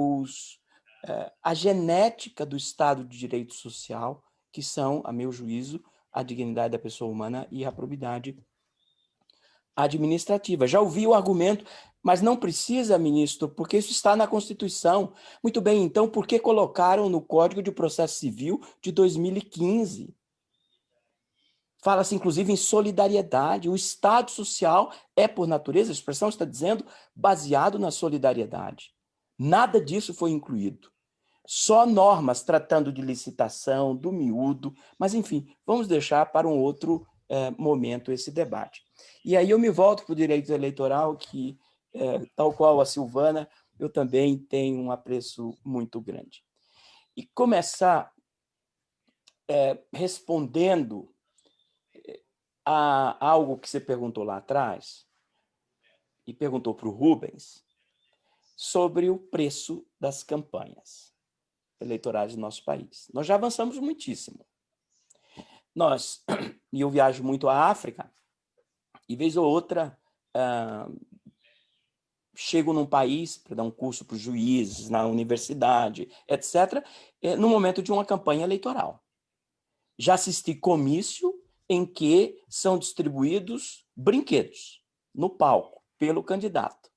a genética do Estado de Direito Social, que são, a meu juízo, a dignidade da pessoa humana e a probidade administrativa? Já ouvi o argumento, mas não precisa, ministro, porque isso está na Constituição. Muito bem, então, por que colocaram no Código de Processo Civil de 2015? Fala-se, inclusive, em solidariedade. O Estado social é, por natureza, a expressão está dizendo, baseado na solidariedade. Nada disso foi incluído. Só normas tratando de licitação, do miúdo, mas, enfim, vamos deixar para um outro momento esse debate. E aí eu me volto para o direito eleitoral, que, tal qual a Silvana, eu também tenho um apreço muito grande. E começar respondendo a algo que você perguntou lá atrás, e perguntou para o Rubens, sobre o preço das campanhas eleitorais do nosso país. Nós já avançamos muitíssimo. E eu viajo muito à África, e vez ou outra chego num país para dar um curso para os juízes, na universidade, etc., no momento de uma campanha eleitoral. Já assisti comício em que são distribuídos brinquedos no palco pelo candidato.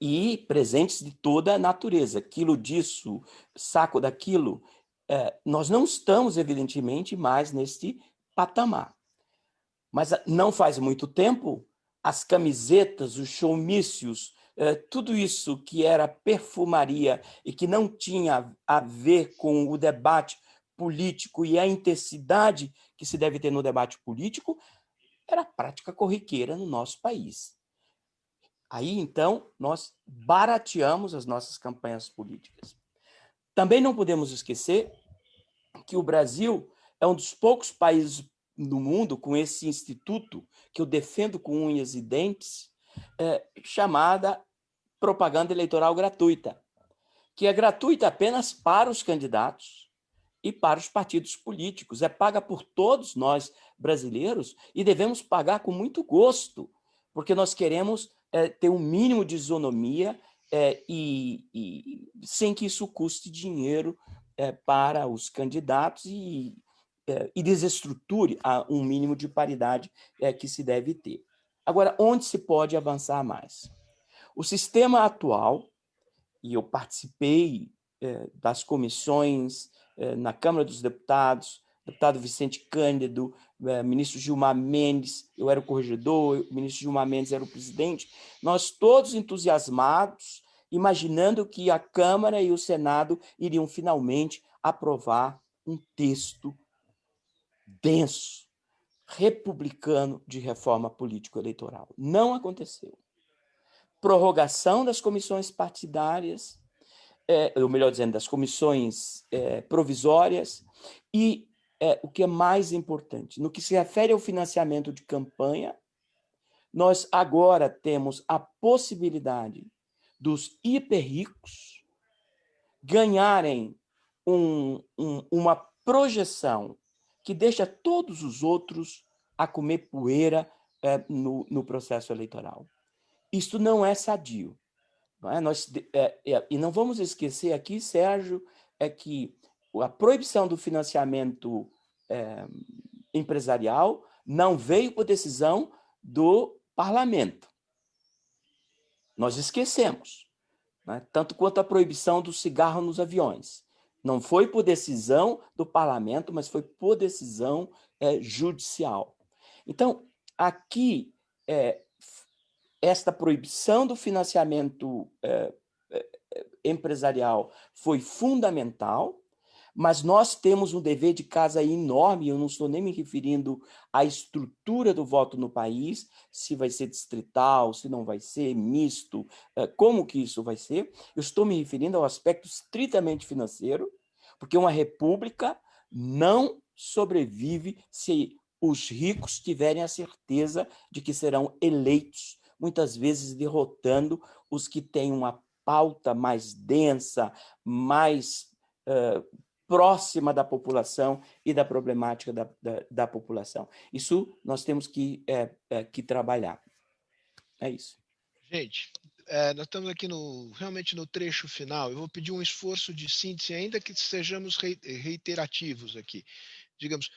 E presentes de toda a natureza, quilo disso, saco daquilo. Nós não estamos, evidentemente, mais neste patamar. Mas não faz muito tempo, as camisetas, os showmícios, tudo isso que era perfumaria e que não tinha a ver com o debate político e a intensidade que se deve ter no debate político, era prática corriqueira no nosso país. Aí, então, nós barateamos as nossas campanhas políticas. Também não podemos esquecer que o Brasil é um dos poucos países no mundo com esse instituto que eu defendo com unhas e dentes, chamada propaganda eleitoral gratuita, que é gratuita apenas para os candidatos e para os partidos políticos. É paga por todos nós brasileiros e devemos pagar com muito gosto, porque nós queremos ter um mínimo de isonomia e sem que isso custe dinheiro para os candidatos e desestruture um mínimo de paridade que se deve ter. Agora, onde se pode avançar mais? O sistema atual, e eu participei das comissões na Câmara dos Deputados, deputado Vicente Cândido, ministro Gilmar Mendes, eu era o corregedor, o ministro Gilmar Mendes era o presidente, nós todos entusiasmados imaginando que a Câmara e o Senado iriam finalmente aprovar um texto denso, republicano de reforma político-eleitoral. Não aconteceu. Prorrogação das comissões partidárias, ou melhor dizendo, das comissões provisórias, e o que é mais importante, no que se refere ao financiamento de campanha, nós agora temos a possibilidade dos hiperricos ganharem uma projeção que deixa todos os outros a comer poeira no processo eleitoral. Isto não é sadio. Não é? E não vamos esquecer aqui, Sérgio, que a proibição do financiamento empresarial não veio por decisão do parlamento. Nós esquecemos. Né? Tanto quanto a proibição do cigarro nos aviões. Não foi por decisão do parlamento, mas foi por decisão judicial. Então, aqui, esta proibição do financiamento empresarial foi fundamental, mas nós temos um dever de casa enorme, eu não estou nem me referindo à estrutura do voto no país, se vai ser distrital, se não vai ser, misto, como que isso vai ser. Eu estou me referindo ao aspecto estritamente financeiro, porque uma república não sobrevive se os ricos tiverem a certeza de que serão eleitos, muitas vezes derrotando os que têm uma pauta mais densa, mais próxima da população e da problemática da população. Isso nós temos que trabalhar. É isso. Gente, nós estamos aqui realmente no trecho final. Eu vou pedir um esforço de síntese, ainda que sejamos reiterativos aqui. Digamos,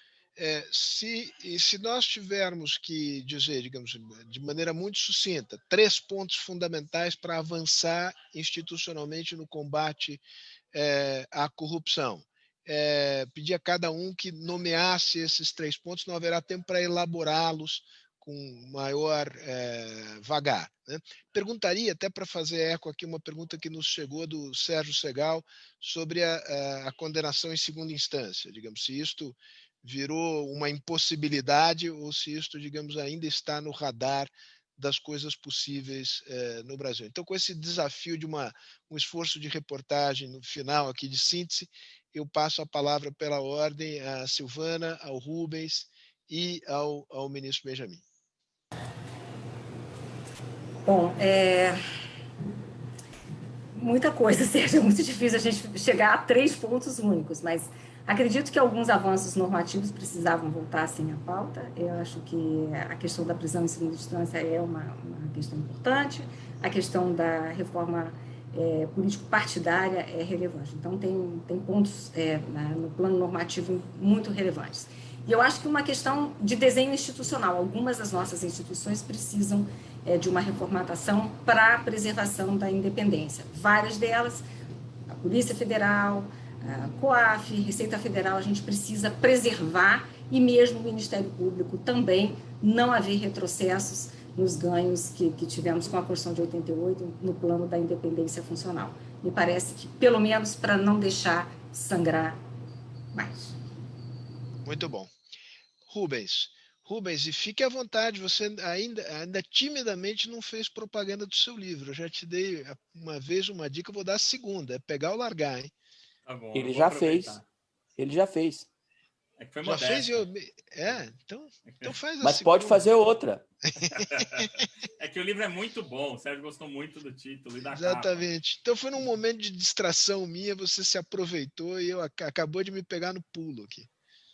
se nós tivermos que dizer, digamos, de maneira muito sucinta, 3 pontos fundamentais para avançar institucionalmente no combate à corrupção, pedir a cada um que nomeasse esses 3 pontos, não haverá tempo para elaborá-los com maior vagar. Né? Perguntaria, até para fazer eco aqui, uma pergunta que nos chegou do Sérgio Segal sobre a condenação em segunda instância. Digamos, se isto virou uma impossibilidade ou se isto, digamos, ainda está no radar das coisas possíveis no Brasil. Então, com esse desafio de um esforço de reportagem no final aqui de síntese, eu passo a palavra pela ordem à Silvana, ao Rubens e ao ministro Benjamin. Bom, muita coisa, Sérgio, é muito difícil a gente chegar a 3 pontos únicos, mas acredito que alguns avanços normativos precisavam voltar assim à pauta. Eu acho que a questão da prisão em segunda instância é uma questão importante, a questão da reforma político-partidária é relevante. Então, tem pontos no plano normativo muito relevantes. E eu acho que uma questão de desenho institucional. Algumas das nossas instituições precisam de uma reformatação para a preservação da independência. Várias delas, a Polícia Federal, a COAF, Receita Federal, a gente precisa preservar, e mesmo o Ministério Público também, não haver retrocessos nos ganhos que tivemos com a Constituição de 88 no plano da independência funcional. Me parece que, pelo menos, para não deixar sangrar mais. Muito bom. Rubens, e fique à vontade, você ainda timidamente não fez propaganda do seu livro. Eu já te dei uma vez uma dica, eu vou dar a segunda, é pegar ou largar, hein? Tá bom, Ele já fez. É que foi já fez? Então faz a Mas segunda. pode fazer outra. É que o livro é muito bom, o Sérgio gostou muito do título e da Exatamente. capa. Então foi num momento de distração minha, você se aproveitou e acabou de me pegar no pulo aqui.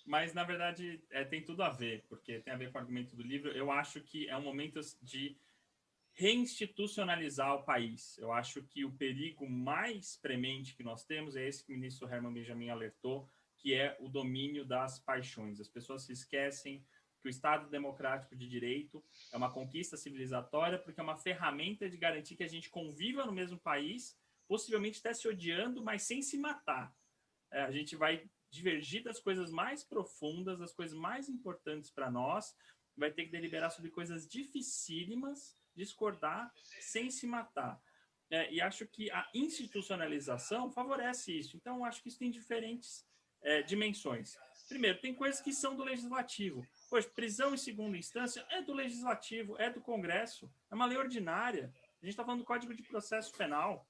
Mas, na verdade, tem tudo a ver, porque tem a ver com o argumento do livro. Eu acho que é um momento de reinstitucionalizar o país. Eu acho que o perigo mais premente que nós temos é esse que o ministro Herman Benjamin alertou, que é o domínio das paixões. As pessoas se esquecem que o Estado Democrático de Direito é uma conquista civilizatória, porque é uma ferramenta de garantir que a gente conviva no mesmo país, possivelmente até se odiando, mas sem se matar. A gente vai divergir das coisas mais profundas, das coisas mais importantes para nós, vai ter que deliberar sobre coisas dificílimas, discordar sem se matar. e acho que a institucionalização favorece isso. Então, acho que isso tem diferentes dimensões. Primeiro, tem coisas que são do legislativo. Poxa, prisão em segunda instância é do legislativo, é do Congresso, é uma lei ordinária. A gente está falando do Código de Processo Penal.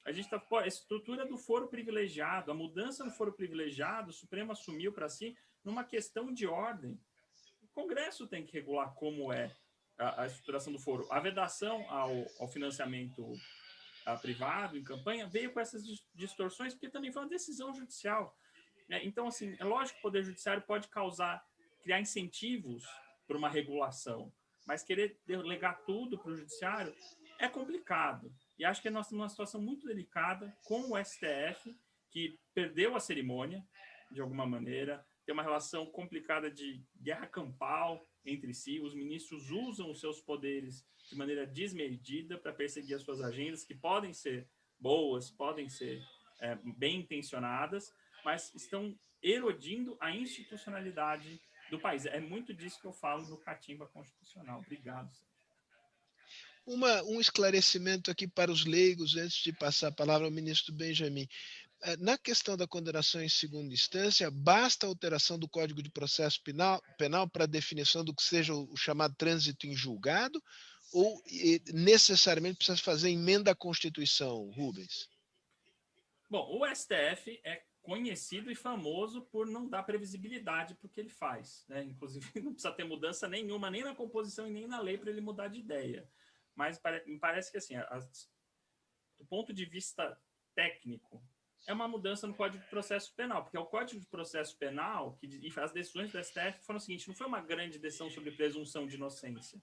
A gente está a estrutura do foro privilegiado, a mudança no foro privilegiado, o Supremo assumiu para si numa questão de ordem. O Congresso tem que regular como é a estruturação do foro. A vedação ao financiamento privado em campanha veio com essas distorções, porque também foi uma decisão judicial. Então, assim, é lógico que o Poder Judiciário pode criar incentivos para uma regulação, mas querer delegar tudo para o Judiciário é complicado. E acho que nós estamos numa situação muito delicada com o STF, que perdeu a cerimônia, de alguma maneira, tem uma relação complicada de guerra campal entre si, os ministros usam os seus poderes de maneira desmedida para perseguir as suas agendas, que podem ser boas, podem ser bem intencionadas, mas estão erodindo a institucionalidade do país. É muito disso que eu falo no Catimba Constitucional. Obrigado, Sérgio. Um esclarecimento aqui para os leigos, antes de passar a palavra ao ministro Benjamin. Na questão da condenação em segunda instância, basta a alteração do Código de Processo Penal para a definição do que seja o chamado trânsito em julgado, ou necessariamente precisa fazer emenda à Constituição, Rubens? Bom, o STF é conhecido e famoso por não dar previsibilidade para o que ele faz, né? Inclusive, não precisa ter mudança nenhuma, nem na composição e nem na lei para ele mudar de ideia. Mas me parece que, assim, do ponto de vista técnico, é uma mudança no Código de Processo Penal, porque é o Código de Processo Penal e as decisões do STF foram o seguinte: não foi uma grande decisão sobre presunção de inocência.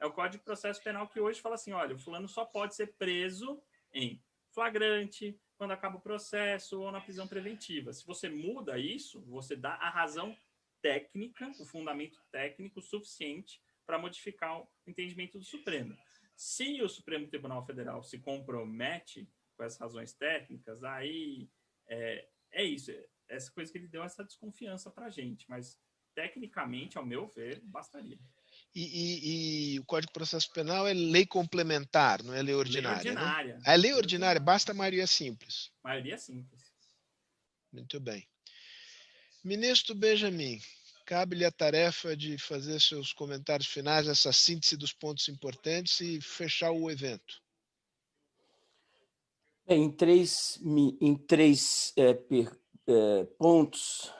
É o Código de Processo Penal que hoje fala assim: olha, o fulano só pode ser preso em flagrante, quando acaba o processo ou na prisão preventiva. Se você muda isso, você dá a razão técnica, o fundamento técnico suficiente para modificar o entendimento do Supremo. Se o Supremo Tribunal Federal se compromete com as razões técnicas, aí é isso. Essa coisa que ele deu essa desconfiança para a gente. Mas, tecnicamente, ao meu ver, bastaria. E o Código de Processo Penal é lei complementar, não é lei ordinária. Lei ordinária. Né? A lei ordinária, basta a maioria simples. Maioria simples. Muito bem. Ministro Benjamin, cabe-lhe a tarefa de fazer seus comentários finais, essa síntese dos pontos importantes e fechar o evento. Bem, em três pontos,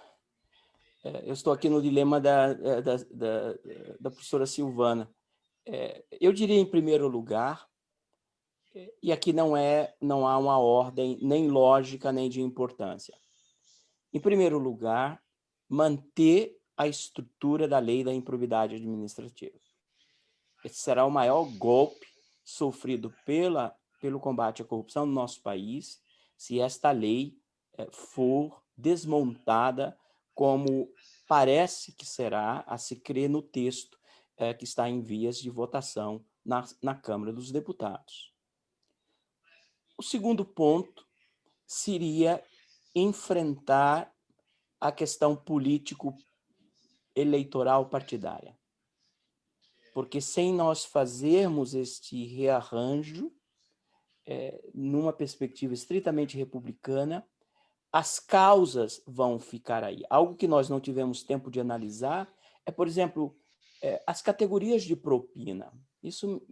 eu estou aqui no dilema da professora Silvana. Eu diria, em primeiro lugar, e aqui não há uma ordem nem lógica nem de importância. Em primeiro lugar, manter a estrutura da lei da improbidade administrativa. Esse será o maior golpe sofrido pelo combate à corrupção no nosso país, se esta lei for desmontada, como parece que será, a se crer no texto que está em vias de votação na Câmara dos Deputados. O segundo ponto seria enfrentar a questão político-eleitoral partidária. Porque sem nós fazermos este rearranjo, numa perspectiva estritamente republicana, as causas vão ficar aí. Algo que nós não tivemos tempo de analisar é, por exemplo, as categorias de propina. Isso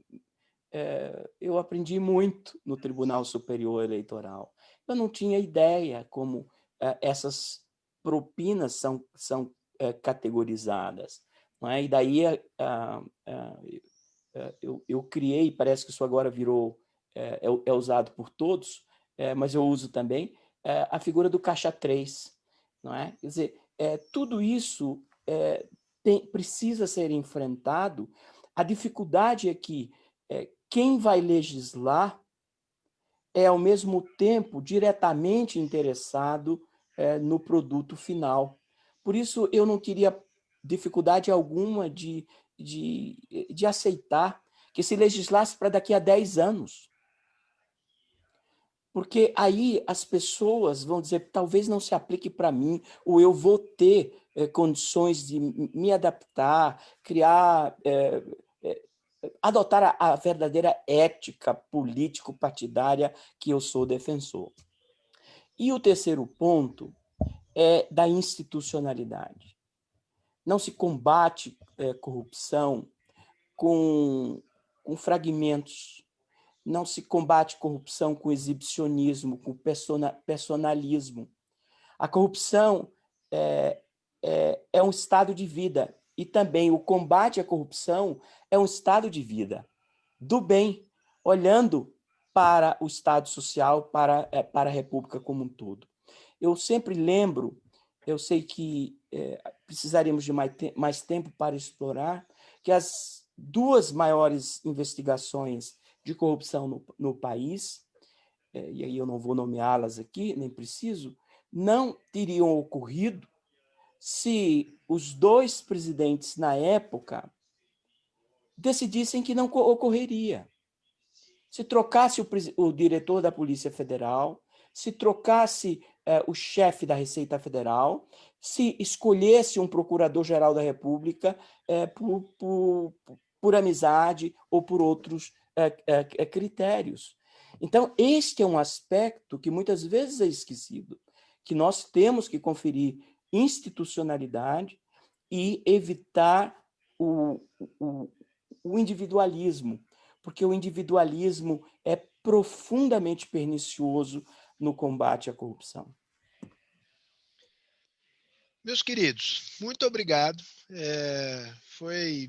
eu aprendi muito no Tribunal Superior Eleitoral. Eu não tinha ideia como essas propinas são categorizadas. Não é? E daí eu criei, parece que isso agora virou, é usado por todos, mas eu uso também, a figura do caixa 3. Não é? Quer dizer, tudo isso precisa ser enfrentado. A dificuldade é que quem vai legislar é, ao mesmo tempo, diretamente interessado no produto final. Por isso, eu não teria dificuldade alguma de aceitar que se legislasse para daqui a 10 anos. Porque aí as pessoas vão dizer, talvez não se aplique para mim, ou eu vou ter condições de me adaptar, criar adotar a verdadeira ética político-partidária que eu sou defensor. E o terceiro ponto é da institucionalidade. Não se combate corrupção com fragmentos, não se combate corrupção com exibicionismo, com personalismo. A corrupção é um estado de vida, e também o combate à corrupção é um estado de vida do bem, olhando para o Estado social, para a República como um todo. Eu sempre lembro, eu sei que precisaremos de mais tempo para explorar, que as duas maiores investigações de corrupção no país, e aí eu não vou nomeá-las aqui, nem preciso, não teriam ocorrido se os dois presidentes na época decidissem que não ocorreria. Se trocasse o diretor da Polícia Federal, se trocasse o chefe da Receita Federal, se escolhesse um procurador-geral da República por amizade ou por outros critérios. Então, este é um aspecto que muitas vezes é esquecido, que nós temos que conferir institucionalidade e evitar o individualismo, porque o individualismo é profundamente pernicioso no combate à corrupção. Meus queridos, muito obrigado. Foi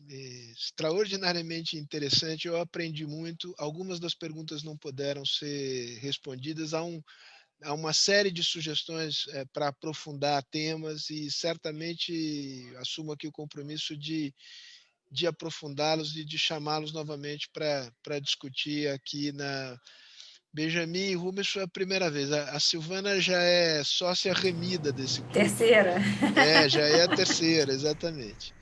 extraordinariamente interessante. Eu aprendi muito. Algumas das perguntas não puderam ser respondidas. Há uma série de sugestões para aprofundar temas e certamente assumo aqui o compromisso de aprofundá-los e de chamá-los novamente para discutir aqui na Benjamin e Rubens. Foi a primeira vez. A Silvana já é sócia remida desse clube. Terceira. Já é a terceira, exatamente.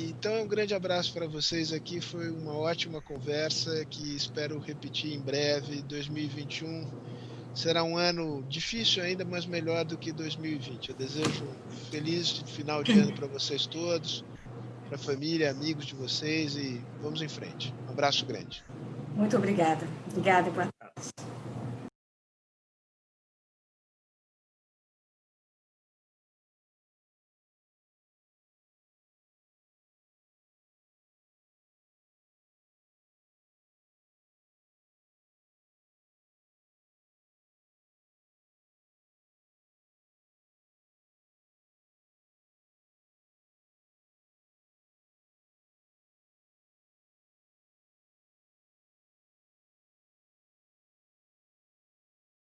Então, um grande abraço para vocês aqui. Foi uma ótima conversa que espero repetir em breve. 2021 será um ano difícil ainda, mas melhor do que 2020. Eu desejo um feliz final de ano para vocês todos, para a família, amigos de vocês, e vamos em frente. Um abraço grande. Muito obrigada. Obrigada.